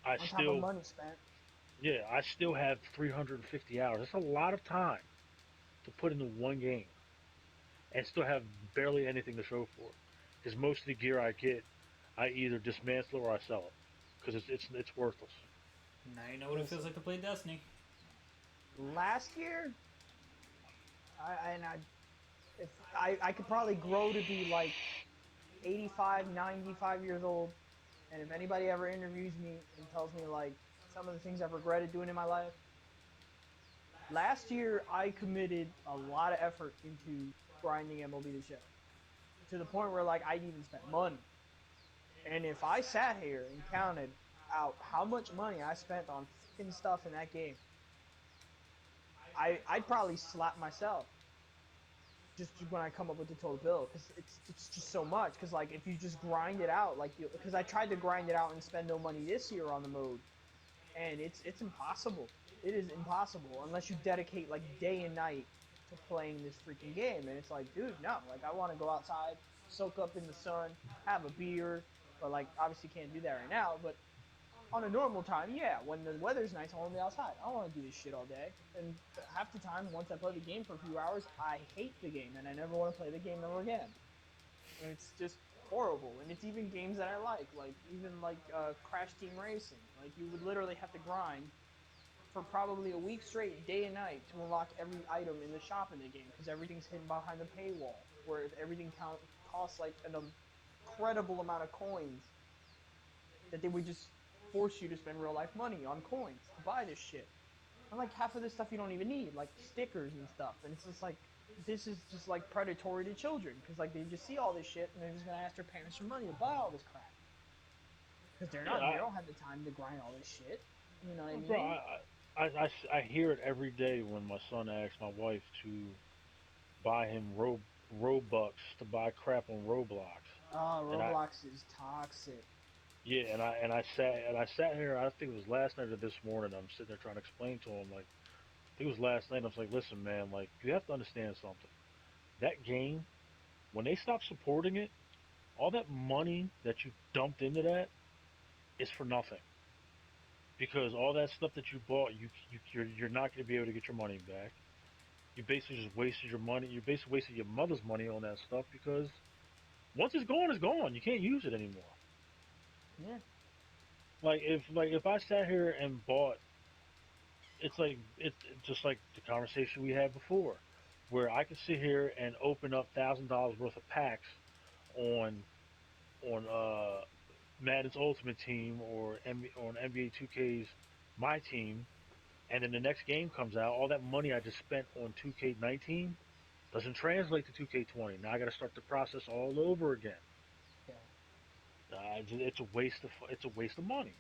Speaker 2: I
Speaker 3: On top of
Speaker 2: still
Speaker 3: money spent.
Speaker 2: yeah, I still have 350 hours. That's a lot of time to put into one game and still have barely anything to show for it. Because most of the gear I get, I either dismantle or I sell it because it's worthless.
Speaker 1: now you know what it feels
Speaker 3: Listen,
Speaker 1: like to play Destiny.
Speaker 3: last year, I and I if I could probably grow to be like 85, 95 years old, and if anybody ever interviews me and tells me like some of the things I've regretted doing in my life, last year I committed a lot of effort into grinding MLB The Show to the point where like I'd even spent money. And if I sat here and counted out how much money I spent on fucking stuff in that game, I'd probably slap myself just when I come up with the total bill because it's just so much. Because like if you just grind it out, like because I tried to grind it out and spend no money this year on the mode, and it's impossible. It is impossible unless you dedicate like day and night to playing this freaking game. And it's like, dude, no. Like I want to go outside, soak up in the sun, have a beer, but like obviously can't do that right now. But on a normal time, yeah, when the weather's nice, I want to be outside. I don't want to do this shit all day. And half the time, once I play the game for a few hours, I hate the game and I never want to play the game ever again. And it's just horrible. And it's even games that I like even like Crash Team Racing. Like you would literally have to grind for probably a week straight, day and night, to unlock every item in the shop in the game because everything's hidden behind the paywall. Where if everything costs like an incredible amount of coins, that they would just force you to spend real life money on coins to buy this shit. And like half of this stuff you don't even need, like stickers and stuff. And it's just like this is just like predatory to children because like they just see all this shit and they're just gonna ask their parents for money to buy all this crap because
Speaker 2: Yeah,
Speaker 3: they don't have the time to grind all this shit. You know what I
Speaker 2: bro,
Speaker 3: mean?
Speaker 2: I hear it every day when my son asks my wife to buy him Robux to buy crap on Roblox,
Speaker 3: Oh,
Speaker 2: and I
Speaker 3: Roblox is toxic.
Speaker 2: yeah, and I sat here. I think it was last night or this morning. I'm sitting there trying to explain to him like I think it was last night. I was like, listen, man, like you have to understand something. That game, when they stop supporting it, all that money that you dumped into that is for nothing. because all that stuff that you bought, you're not going to be able to get your money back. You basically just wasted your money. You basically wasted your mother's money on that stuff because once it's gone, it's gone. You can't use it anymore.
Speaker 3: Yeah.
Speaker 2: Like if I sat here and bought, it's just like the conversation we had before, where I could sit here and open up $1,000 worth of packs on on Madden's Ultimate Team or on NBA 2K's My Team, and then the next game comes out, all that money I just spent on 2K19 doesn't translate to 2K20. Now I got to start the process all over again.
Speaker 3: Yeah.
Speaker 2: It's a waste of money.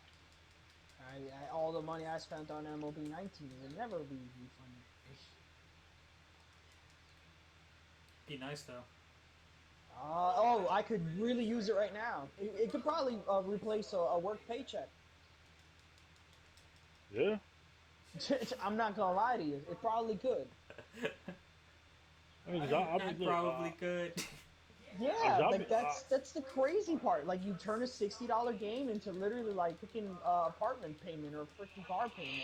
Speaker 3: All the money I spent on MLB 19 will never be refunded to me.
Speaker 1: Be nice though.
Speaker 3: Oh, I could really use it right now. It could probably replace a work paycheck.
Speaker 2: Yeah,
Speaker 3: I'm not gonna lie to you. It probably could.
Speaker 2: I mean, because I
Speaker 1: I
Speaker 2: mean, look,
Speaker 1: probably could.
Speaker 3: Yeah,
Speaker 2: I'll be,
Speaker 3: like that's the crazy part. Like you turn a $60 game into literally like freaking apartment payment or freaking car payment.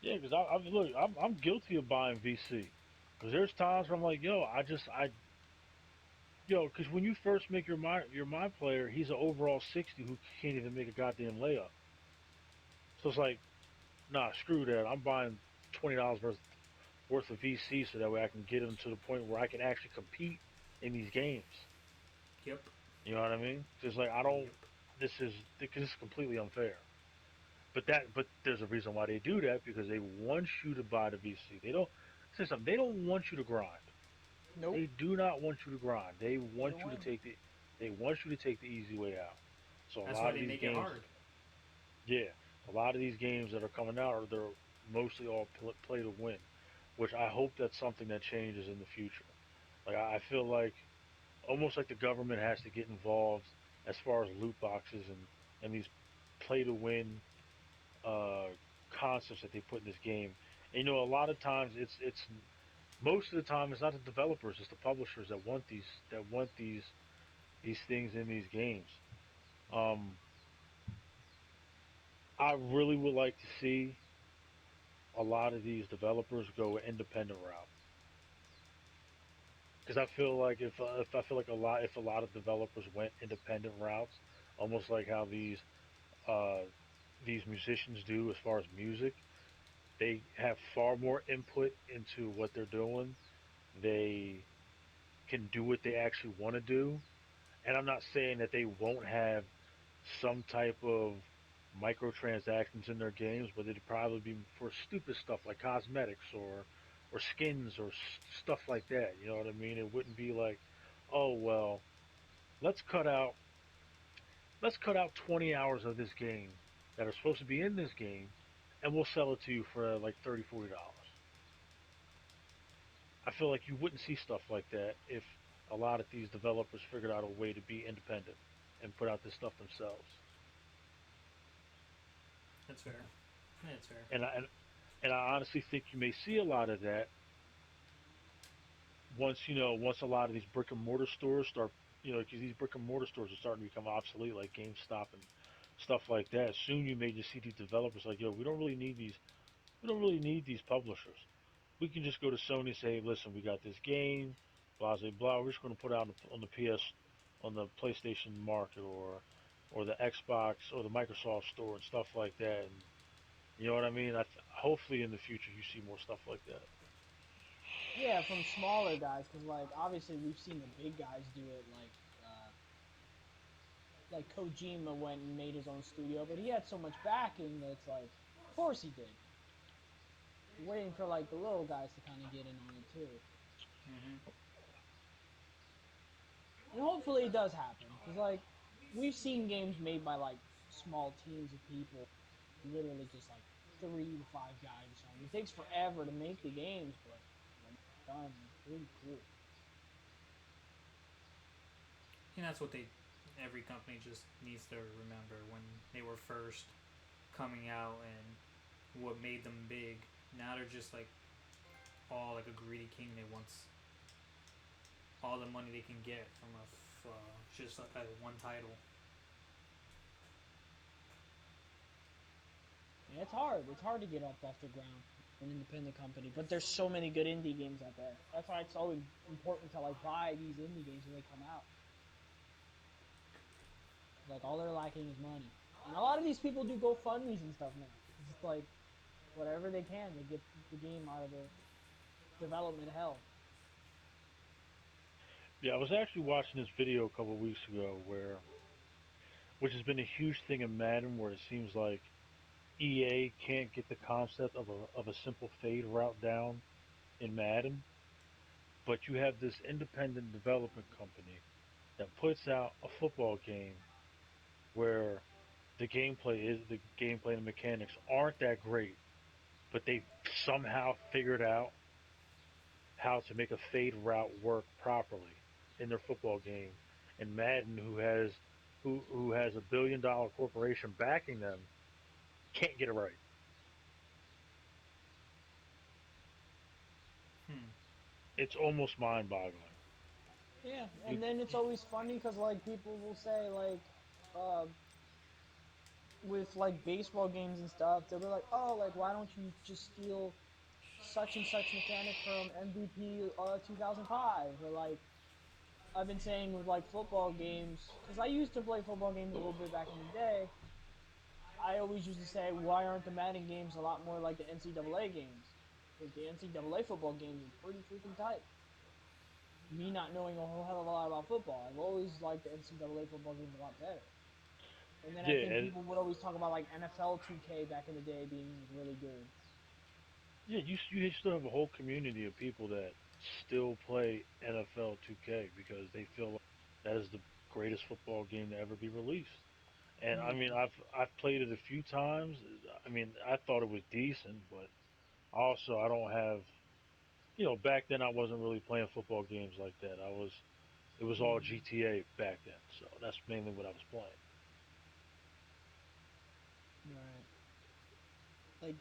Speaker 2: yeah, because I mean, look, I'm guilty of buying VC. Because there's times where I'm like, because when you first make your my player, he's an overall 60 who can't even make a goddamn layup. So it's like, nah, screw that. I'm buying $20 worth of VC so that way I can get him to the point where I can actually compete in these games.
Speaker 1: Yep.
Speaker 2: You know what I mean? Just like I don't.
Speaker 1: Yep.
Speaker 2: This is because it's completely unfair. But there's a reason why they do that because they want you to buy the VC. They don't say something. They don't want you to grind.
Speaker 3: Nope.
Speaker 2: They do not want you to grind.
Speaker 3: They don't want.
Speaker 2: They want you to take the easy way out. So a
Speaker 1: That's why
Speaker 2: lot of
Speaker 1: they
Speaker 2: these
Speaker 1: make it
Speaker 2: games,
Speaker 1: hard.
Speaker 2: yeah, a lot of these games that are coming out are they're mostly all play to win, which I hope that's something that changes in the future. Like I feel like almost like the government has to get involved as far as loot boxes and these play to win uh, concepts that they put in this game. And a lot of times it's most of the time it's not the developers, it's the publishers that want these things in these games. Um, I really would like to see a lot of these developers go an independent route because I feel like if I feel like a lot of developers went independent routes, almost like how uh, these musicians do as far as music, they have far more input into what they're doing. They can do what they actually want to do. And I'm not saying that they won't have some type of microtransactions in their games, but it'd probably be for stupid stuff like cosmetics or skins or stuff like that. You know what I mean? It wouldn't be like, oh well, let's cut out let's cut out 20 hours of this game that are supposed to be in this game, and we'll sell it to you for like $30, $40. I feel like you wouldn't see stuff like that if a lot of these developers figured out a way to be independent and put out this stuff themselves.
Speaker 1: That's fair. Yeah, it's fair.
Speaker 2: And I honestly think you may see a lot of that once a lot of these brick and mortar stores start, because these brick and mortar stores are starting to become obsolete, like GameStop and stuff like that. Soon you may just see these developers like, yo, we don't really need these publishers. We can just go to Sony and say, listen, we got this game, blah blah blah. We're just going to put it out on the PS, on the PlayStation market or the Xbox or the Microsoft store and stuff like that. And you know what I mean? Hopefully in the future you see more stuff like that.
Speaker 3: Yeah, from smaller guys, because like obviously we've seen the big guys do it, like Kojima went and made his own studio, but he had so much backing that it's like, of course he did. Waiting for like the little guys to kind of get in on it too,
Speaker 1: Mm-hmm.
Speaker 3: and hopefully it does happen. Because like we've seen games made by like small teams of people, literally just like 3 to 5 guys or something. It takes forever to make the games, but when they're done, they're pretty cool.
Speaker 1: And that's what they. Every company just needs to remember when they were first coming out and what made them big. Now they're just like all like a greedy king. They want all the money they can get from just like one title.
Speaker 3: It's hard. It's hard to get up off the ground, an independent company. But there's so many good indie games out there. That's why it's so important to like buy these indie games when they come out. Like all they're lacking is money, and a lot of these people do GoFundmes and stuff now. It's just like whatever they can to get the game out of the development hell.
Speaker 2: Yeah, I was actually watching this video a couple of weeks ago which has been a huge thing in Madden, where it seems like EA can't get the concept of a simple fade route down in Madden, but you have this independent development company that puts out a football game where the gameplay and mechanics aren't that great, but they somehow figured out how to make a fade route work properly in their football game. And Madden, who has $1 billion corporation backing them, can't get it right.
Speaker 1: Hmm.
Speaker 2: It's almost mind-boggling.
Speaker 3: Yeah,
Speaker 2: You,
Speaker 3: and then it's always funny because like people will say like, uh, with like baseball games and stuff, they'll be like, oh, like why don't you just steal such and such mechanic from MVP 2005, or like I've been saying with like football games, because I used to play football games a little bit back in the day. I always used to say, why aren't the Madden games a lot more like the NCAA games? Because the NCAA football games are pretty freaking tight. Me not knowing a whole hell of a lot about football, I've always liked the NCAA football games a lot better. And then I
Speaker 2: yeah,
Speaker 3: think
Speaker 2: and
Speaker 3: people would always talk about like NFL 2K back in the day being like really good.
Speaker 2: yeah, you still have a whole community of people that still play NFL 2K because they feel like that is the greatest football game to ever be released. And I mean,
Speaker 3: Yeah.
Speaker 2: I've played it a few times. I mean, I thought it was decent, but also I don't have, back then I wasn't really playing football games like that. It was all
Speaker 3: Mm,
Speaker 2: GTA back then, so that's mainly what I was playing.
Speaker 3: right. Like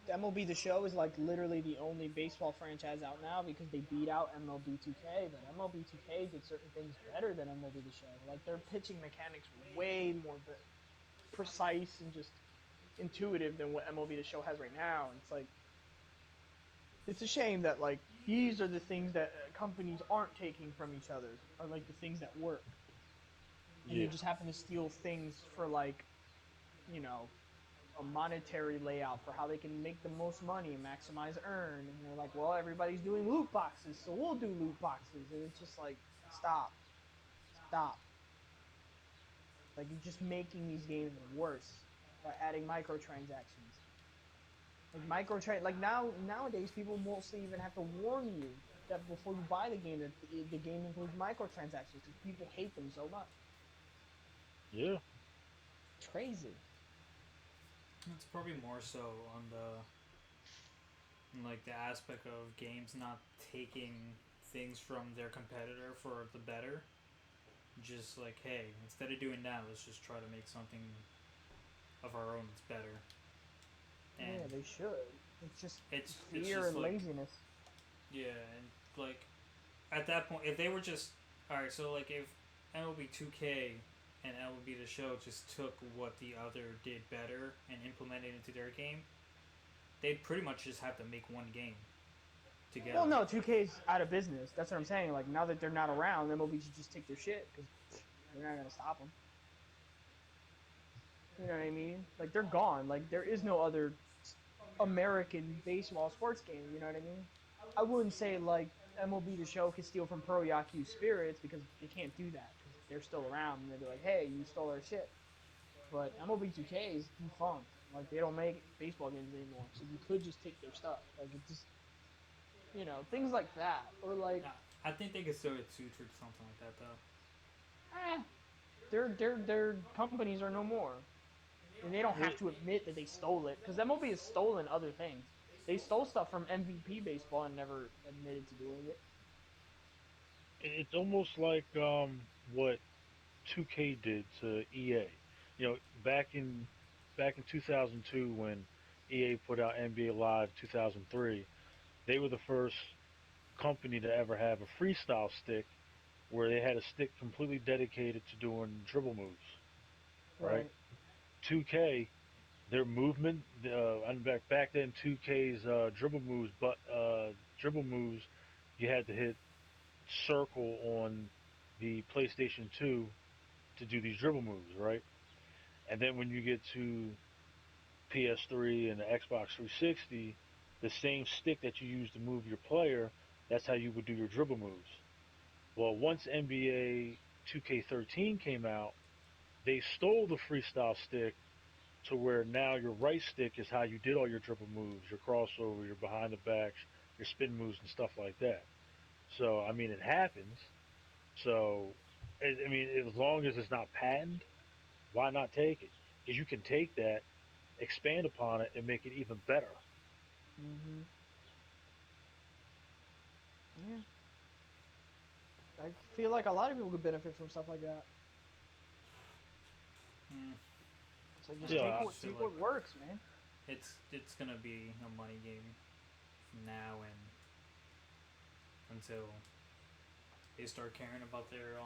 Speaker 3: MLB The Show is like literally the only baseball franchise out now because they beat out MLB 2K, but MLB 2K did certain things better than MLB The Show. Like their pitching mechanics were way more precise and just intuitive than what MLB The Show has right now. And it's like it's a shame that like these are the things that companies aren't taking from each other, are like the things that work, and they
Speaker 2: Yeah,
Speaker 3: just happen to steal things for like, you know, a monetary layout for how they can make the most money and maximize earn. And they're like, well, everybody's doing loot boxes, so we'll do loot boxes. And it's just like, stop, stop. Like you're just making these games worse by adding microtransactions. Like nowadays people mostly even have to warn you that before you buy the game that the game includes microtransactions because people hate them so much.
Speaker 2: yeah,
Speaker 3: It's crazy.
Speaker 1: It's probably more so on like the aspect of games not taking things from their competitor for the better. Just like, hey, instead of doing that, let's just try to make something of our own that's better. And
Speaker 3: Yeah, they should. It's just
Speaker 1: it's
Speaker 3: fear
Speaker 1: just
Speaker 3: and
Speaker 1: like,
Speaker 3: laziness.
Speaker 1: yeah, and like at that point, if they were just all right, so like if MLB 2K and MLB The Show just took what the other did better and implemented it into their game, they'd pretty much just have to make one game
Speaker 3: Well,
Speaker 1: together.
Speaker 3: no, 2K's out of business. That's what I'm saying. Like now that they're not around, MLB should just take their shit because they're not gonna stop them. You know what I mean? Like they're gone. Like there is no other American baseball sports game. You know what I mean? I wouldn't say like MLB The Show could steal from Pro Yaku Spirits because they can't do that because they're still around and they'd be like, hey, you stole our shit. But MLB 2K is defunct. Like they don't make baseball games anymore, so you could just take their stuff. Like it just, things like that, or like,
Speaker 1: Yeah, I think they could still get sued for something like that though.
Speaker 3: eh, their companies are no more, and they don't
Speaker 2: yeah.
Speaker 3: have to admit that they stole it because MLB has stolen other things. They stole stuff from MVP baseball and never admitted to doing it.
Speaker 2: It's almost like what 2K did to EA. You know, back in 2002 when EA put out NBA Live 2003, they were the first company to ever have a freestyle stick where they had a stick completely dedicated to doing dribble moves, right?
Speaker 3: Right.
Speaker 2: 2K their movement. And back then, 2K's dribble moves, but dribble moves, you had to hit circle on the PlayStation 2 to do these dribble moves, right? And then when you get to PS3 and the Xbox 360, the same stick that you use to move your player, that's how you would do your dribble moves. Well, once NBA 2K13 came out, they stole the freestyle stick to where now your right stick is how you did all your dribble moves, your crossover, your behind the backs, your spin moves, and stuff like that. So, I mean, it happens. So, I mean, as long as it's not patented, why not take it? Because you can take that, expand upon it, and make it even better.
Speaker 3: Mm-hmm. Yeah, I feel like a lot of people could benefit from stuff like that.
Speaker 1: Mm,
Speaker 3: It's like just
Speaker 1: I
Speaker 2: Yeah,
Speaker 1: just feel
Speaker 3: take
Speaker 1: like
Speaker 3: what works, man.
Speaker 1: it's gonna be a money game from now and until they start caring about their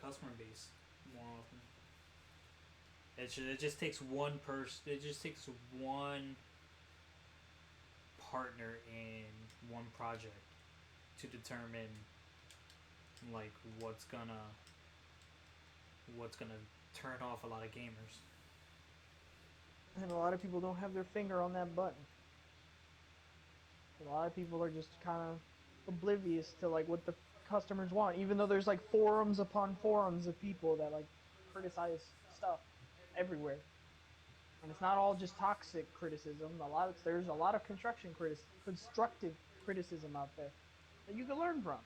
Speaker 1: customer base more often. It just takes one person. It just takes one partner in one project to determine like what's gonna turn off a lot of gamers.
Speaker 3: And a lot of people don't have their finger on that button. A lot of people are just kind of oblivious to like what the customers want, even though there's like forums upon forums of people that like criticize stuff everywhere. And it's not all just toxic criticism. There's a lot of constructive criticism out there that you can learn from.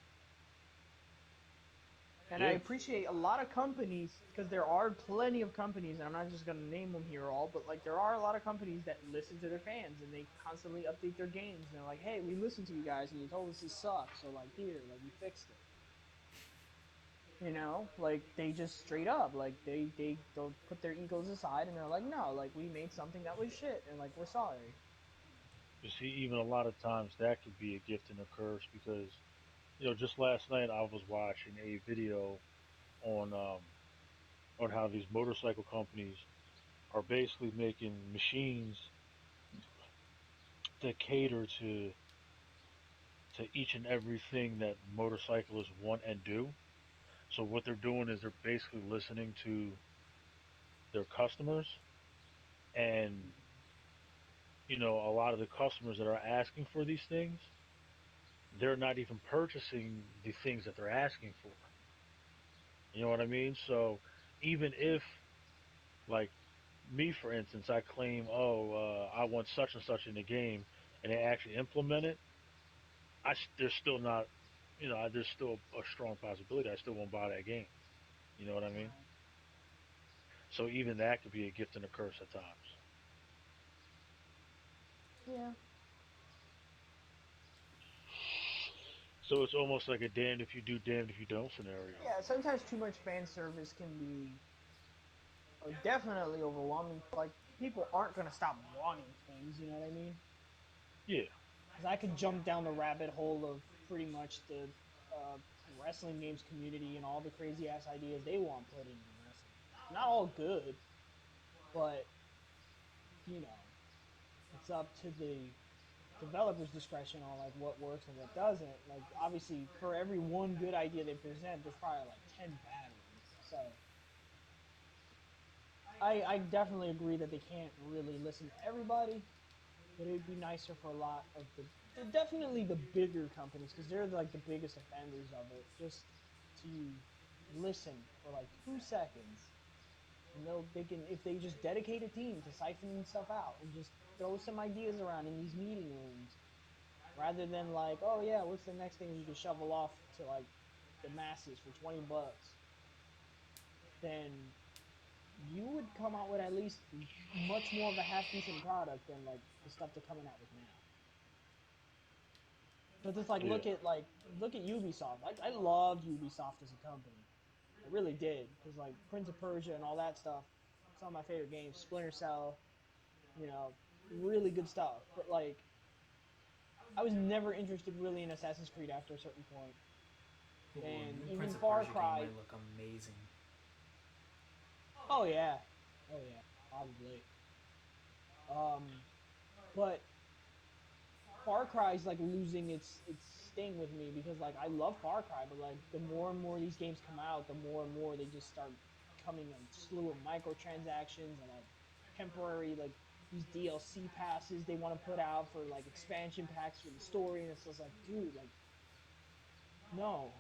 Speaker 3: And I
Speaker 2: yeah.
Speaker 3: appreciate a lot of companies because there are plenty of companies, and I'm not just gonna name them here all, but like there are a lot of companies that listen to their fans and they constantly update their games. And they're like, "Hey, we listened to you guys, and you told us this sucks, so like here, like we fixed it." Like they just straight up like they don't put their egos aside, and they're like, "No, like we made something that was shit, and like we're sorry."
Speaker 2: You see, even a lot of times that could be a gift and a curse because, just last night I was watching a video on on how these motorcycle companies are basically making machines that cater to each and everything that motorcyclists want and do. So what they're doing is they're basically listening to their customers, and a lot of the customers that are asking for these things, they're not even purchasing the things that they're asking for. You know what I mean? So even if, like, me, for instance, I claim, oh, I want such and such in the game, and they actually implement it, there's still not, there's still a strong possibility I still won't buy that game. You know what I mean?
Speaker 3: Right.
Speaker 2: So even that could be a gift and a curse at times.
Speaker 3: Yeah.
Speaker 2: So it's almost like a damned if you do, damned if you don't scenario.
Speaker 3: Yeah, sometimes too much fan service can be definitely overwhelming. Like people aren't gonna stop wanting things. You know what I mean?
Speaker 2: Yeah,
Speaker 3: Because I could jump down the rabbit hole of pretty much the uh, wrestling games community and all the crazy ass ideas they want put into wrestling games. Not all good, but you know, it's up to the developer's discretion on like what works and what doesn't. Like obviously, for every one good idea they present, there's probably like 10 bad ones. So I definitely agree that they can't really listen to everybody, but it would be nicer for a lot of definitely the bigger companies because they're like the biggest offenders of it. Just to listen for like 2 seconds, and they can if they just dedicate a team to siphoning stuff out and just throw some ideas around in these meeting rooms rather than like, oh yeah, what's the next thing we can shovel off to like the masses for $20, then you would come out with at least much more of a half decent product than like the stuff they're coming out with now. But just like
Speaker 2: yeah,
Speaker 3: look at Ubisoft. I loved Ubisoft as a company. I really did because like Prince of Persia and all that stuff. Some of my favorite games. Splinter Cell. You know, really good stuff. But like, I was never interested really in Assassin's Creed after a certain point.
Speaker 1: Ooh, a
Speaker 3: And
Speaker 1: new
Speaker 3: even
Speaker 1: Prince of
Speaker 3: Far
Speaker 1: Persia game
Speaker 3: Cry.
Speaker 1: might look amazing.
Speaker 3: Oh yeah, oh yeah, probably. But Far Cry is like losing its sting with me because like I love Far Cry, but like the more and more these games come out, the more and more they just start coming a slew of microtransactions and like temporary like these DLC passes they want to put out for like expansion packs for the story, and it's just like, dude, like no.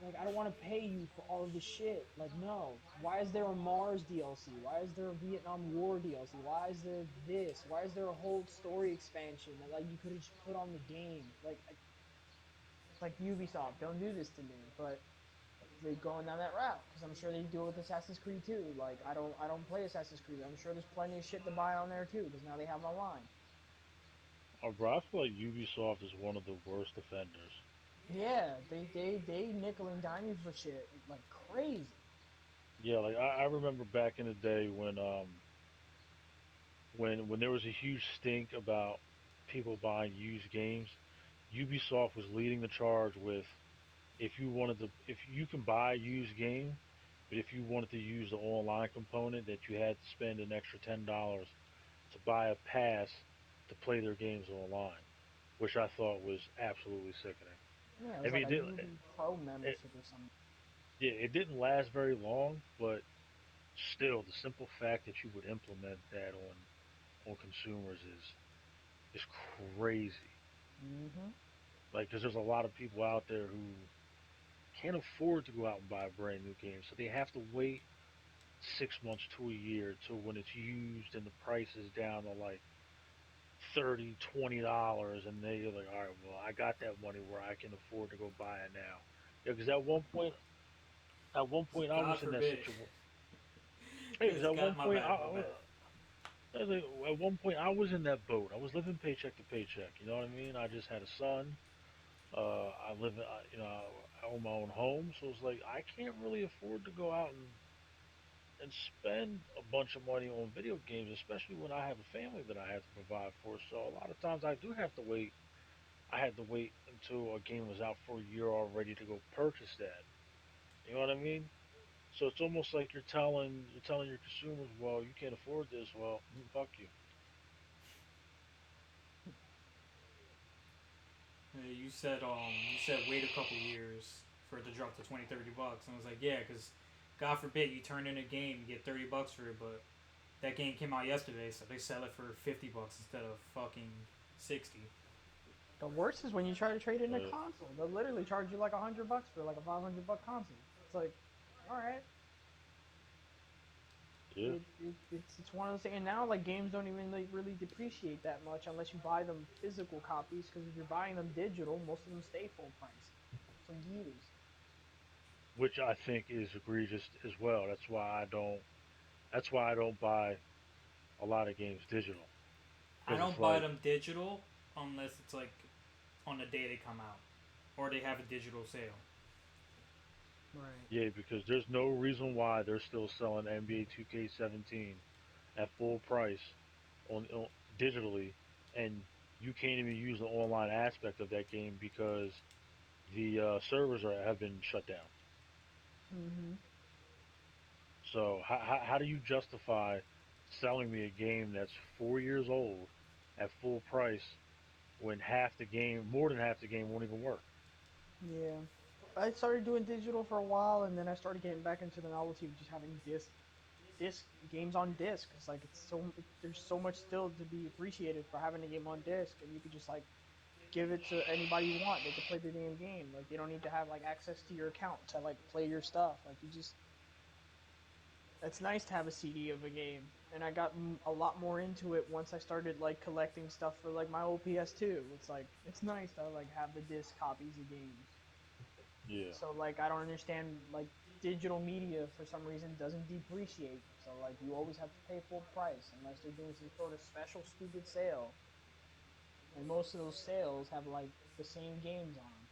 Speaker 3: Like I don't want to pay you for all of this shit. Like no. Why is there a Mars DLC? Why is there a Vietnam War DLC? Why is there this? Why is there a whole story expansion that like you could have just put on the game? It's like Ubisoft, don't do this to me. But they going down that route because I'm sure they do it with Assassin's Creed too. Like I don't play Assassin's Creed. I'm sure there's plenty of shit to buy on there too because now they have it online.
Speaker 2: Bro, I feel like Ubisoft is one of the worst offenders.
Speaker 3: Yeah, they nickel and dime you for shit like crazy.
Speaker 2: Yeah, like I remember back in the day when there was a huge stink about people buying used games, Ubisoft was leading the charge with if you can buy a used game, but if you wanted to use the online component that you had to spend an extra $10 to buy a pass to play their games online, which I thought was absolutely sickening.
Speaker 3: Yeah, it
Speaker 2: I
Speaker 3: was
Speaker 2: mean,
Speaker 3: like a Ubi Pro
Speaker 2: it,
Speaker 3: membership or something.
Speaker 2: yeah, it didn't last very long, but still, the simple fact that you would implement that on consumers is crazy.
Speaker 3: Hmm.
Speaker 2: Like, because there's a lot of people out there who can't afford to go out and buy a brand new game, so they have to wait 6 months to a year till when it's used and the price is down to like 30, $20, and they're like, all right, well, I got that money where I can afford to go buy it now. Yeah, because at one point, I
Speaker 1: God
Speaker 2: was in that
Speaker 1: forbid.
Speaker 2: situation. Hey, because
Speaker 1: Because
Speaker 2: at
Speaker 1: God,
Speaker 2: one
Speaker 1: my
Speaker 2: point,
Speaker 1: bad, my bad.
Speaker 2: I was like, at one point, I was in that boat. I was living paycheck to paycheck. You know what I mean? I just had a son. I live, I own my own home, so it's like I can't really afford to go out and spend a bunch of money on video games, especially when I have a family that I have to provide for. So a lot of times I do have to wait. I had to wait until a game was out for a year already to go purchase that. You know what I mean? So it's almost like you're telling your consumers, well, you can't afford this. Well, fuck you.
Speaker 1: You said wait a couple years for it to drop to 20, $30, and I was like, yeah, because God forbid you turn in a game, you get $30 for it, but that game came out yesterday, so they sell it for $50 instead of fucking 60.
Speaker 3: The worst is when you try to trade in a
Speaker 2: Uh,
Speaker 3: console. They'll literally charge you like $100 for like a $500 console. It's like, all right,
Speaker 2: yeah.
Speaker 3: it's one of those things. And now like games don't even like really depreciate that much unless you buy them physical copies. Because if you're buying them digital, most of them stay full price for years.
Speaker 2: Which I think is egregious as well. That's why I don't. That's why I don't buy a lot of games digital
Speaker 1: I
Speaker 2: because it's
Speaker 1: don't buy
Speaker 2: like,
Speaker 1: them digital unless it's like on the day they come out or they have a digital sale.
Speaker 3: Right.
Speaker 2: yeah, because there's no reason why they're still selling NBA 2K17 at full price on digitally, and you can't even use the online aspect of that game because the servers have been shut down.
Speaker 3: Mm-hmm.
Speaker 2: So how do you justify selling me a game that's 4 years old at full price when half the game, more than half the game, won't even work?
Speaker 3: Yeah. I started doing digital for a while, and then I started getting back into the novelty of just having disc games on disc. It's like there's so much still to be appreciated for having a game on disc, and you could just like give it to anybody you want. They could play the damn game. Like they don't need to have like access to your account to like play your stuff. Like you just it's nice to have a CD of a game. And I got a lot more into it once I started like collecting stuff for like my old PS2. It's like it's nice to like have the disc copies of games.
Speaker 2: Yeah,
Speaker 3: So like I don't understand like digital media for some reason doesn't depreciate. So like you always have to pay full price unless they're doing some sort of special stupid sale. And most of those sales have like the same games on them.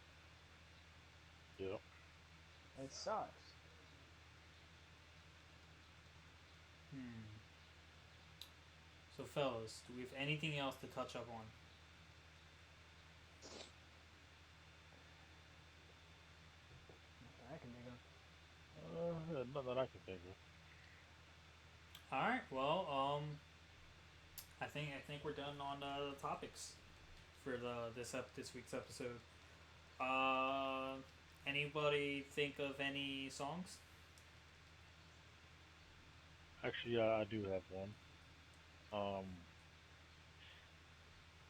Speaker 2: yeah.
Speaker 3: It sucks.
Speaker 1: Hmm. So, fellas, do we have anything else to touch up on?
Speaker 3: I can think of.
Speaker 2: Not that I can think of.
Speaker 1: All right. Well, I think we're done on the topics for this week's episode. Anybody think of any songs?
Speaker 2: Actually, I do have one. Um,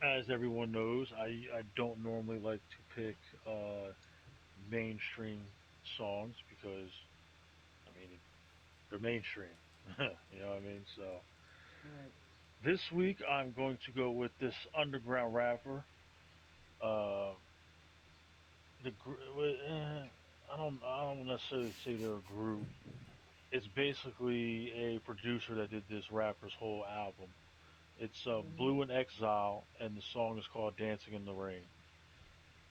Speaker 2: as everyone knows, I don't normally like to pick mainstream songs because I mean they're mainstream. You know what I mean? So
Speaker 3: Right.
Speaker 2: this week I'm going to go with this underground rapper. Uh, I don't necessarily say they're a group. It's basically a producer that did this rapper's whole album. It's
Speaker 3: Mhm.
Speaker 2: Blue in Exile, and the song is called Dancing in the Rain.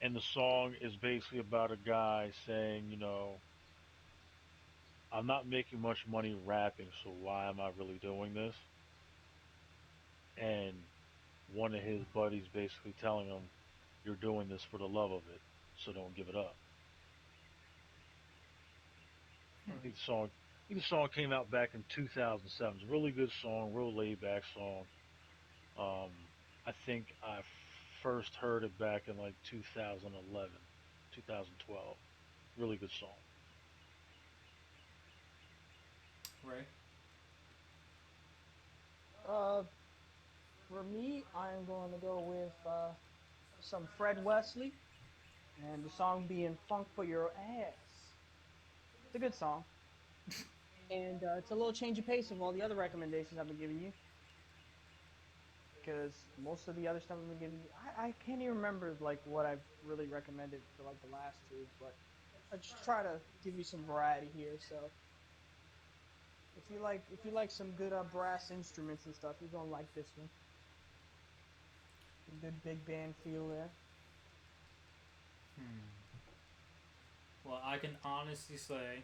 Speaker 2: And the song is basically about a guy saying, I'm not making much money rapping, so why am I really doing this? And one of his buddies basically telling him, you're doing this for the love of it, so don't give it up. I
Speaker 1: Hmm.
Speaker 2: think the song, I think the song came out back in 2007. It's a really good song, real laid back song. Um, I think I first heard it back in like 2011, 2012. Really good song.
Speaker 1: Right.
Speaker 3: Uh, for me, I'm going to go with some Fred Wesley, and the song being "Funk for Your Ass." It's a good song, and it's a little change of pace of all the other recommendations I've been giving you. Because most of the other stuff I've been giving you, I can't even remember like what I've really recommended for like the last two, but I just try to give you some variety here. So if you like some good brass instruments and stuff, you're gonna like this one. A good big band feel there.
Speaker 1: Hmm. Well, I can honestly say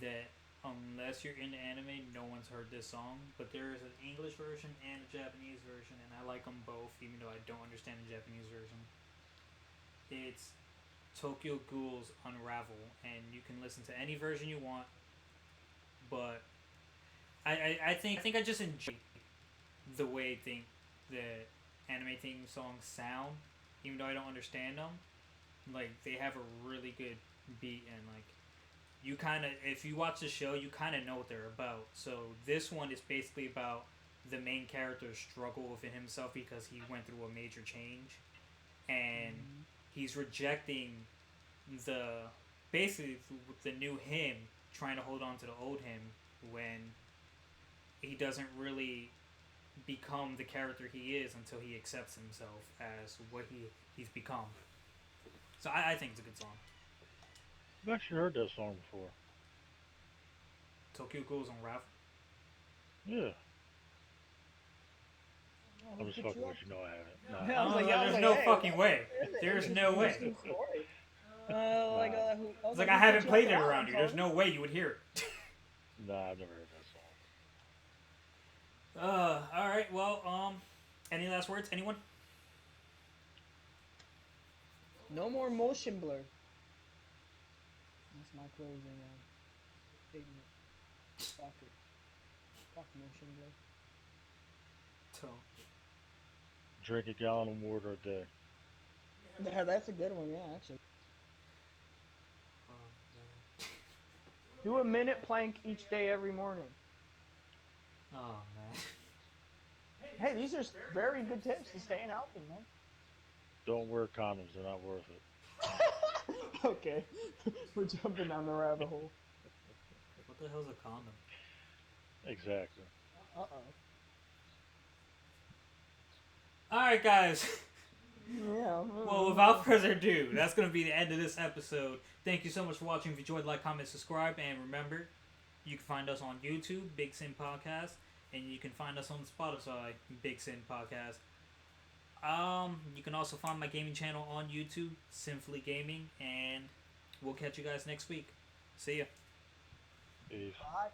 Speaker 1: that unless you're into anime, no one's heard this song. But there is an English version and a Japanese version, and I like them both, even though I don't understand the Japanese version. It's Tokyo Ghoul's Unravel, and you can listen to any version you want. But I think I just enjoy the way the anime theme songs sound, even though I don't understand them. Like they have a really good beat, and like you kind of, if you watch the show, you kind of know what they're about. So this one is basically about the main character's struggle within himself because he went through a major change, and
Speaker 3: Mm-hmm.
Speaker 1: he's rejecting the basically the new him, trying to hold on to the old him when he doesn't really become the character he is until he accepts himself as what he's become. So I think it's a good song.
Speaker 2: I've actually heard that song before.
Speaker 1: Tokyo Ghoul's Unravel.
Speaker 2: Yeah,
Speaker 3: Oh,
Speaker 2: I'm
Speaker 3: who
Speaker 2: just
Speaker 3: put
Speaker 2: fucking
Speaker 3: you
Speaker 2: with
Speaker 3: up?
Speaker 2: you. No, I haven't.
Speaker 3: I was like, yeah, I was
Speaker 1: There's
Speaker 3: like,
Speaker 1: no
Speaker 3: hey,
Speaker 1: fucking way. There's
Speaker 3: it's an
Speaker 1: no way.
Speaker 3: interesting story.
Speaker 2: Nah,
Speaker 3: Like,
Speaker 2: nah,
Speaker 3: I was
Speaker 1: It's like
Speaker 3: like,
Speaker 1: I
Speaker 3: who put
Speaker 1: haven't
Speaker 3: you up
Speaker 1: played
Speaker 3: for
Speaker 1: it
Speaker 3: that
Speaker 1: around
Speaker 3: one,
Speaker 1: you. There's
Speaker 3: Tony?
Speaker 1: no way you would hear it.
Speaker 2: nah. I've never heard that song.
Speaker 1: All right. Well, any last words? Anyone?
Speaker 3: No more motion blur. That's my closing statement. Fuck it. Fuck motion blur.
Speaker 1: So,
Speaker 2: Drink a gallon of water a day.
Speaker 3: Yeah, that's a good one. Yeah, actually. Do a minute plank each day every morning.
Speaker 1: oh man.
Speaker 3: Hey, these are very good tips to staying healthy, man.
Speaker 2: Don't wear condoms. They're not worth it.
Speaker 3: Okay, we're jumping down the rabbit hole.
Speaker 1: What the hell's a condom?
Speaker 2: Exactly.
Speaker 3: Uh oh.
Speaker 1: All right, guys.
Speaker 3: Yeah.
Speaker 1: Well, without further ado, that's going to be the end of this episode. Thank you so much for watching. If you enjoyed, like, comment, subscribe, and remember, you can find us on YouTube, Big Sin Podcast, and you can find us on Spotify, Big Sin Podcast. You can also find my gaming channel on YouTube, Sinfully Gaming, and we'll catch you guys next week. See ya.
Speaker 2: Peace.
Speaker 3: Bye.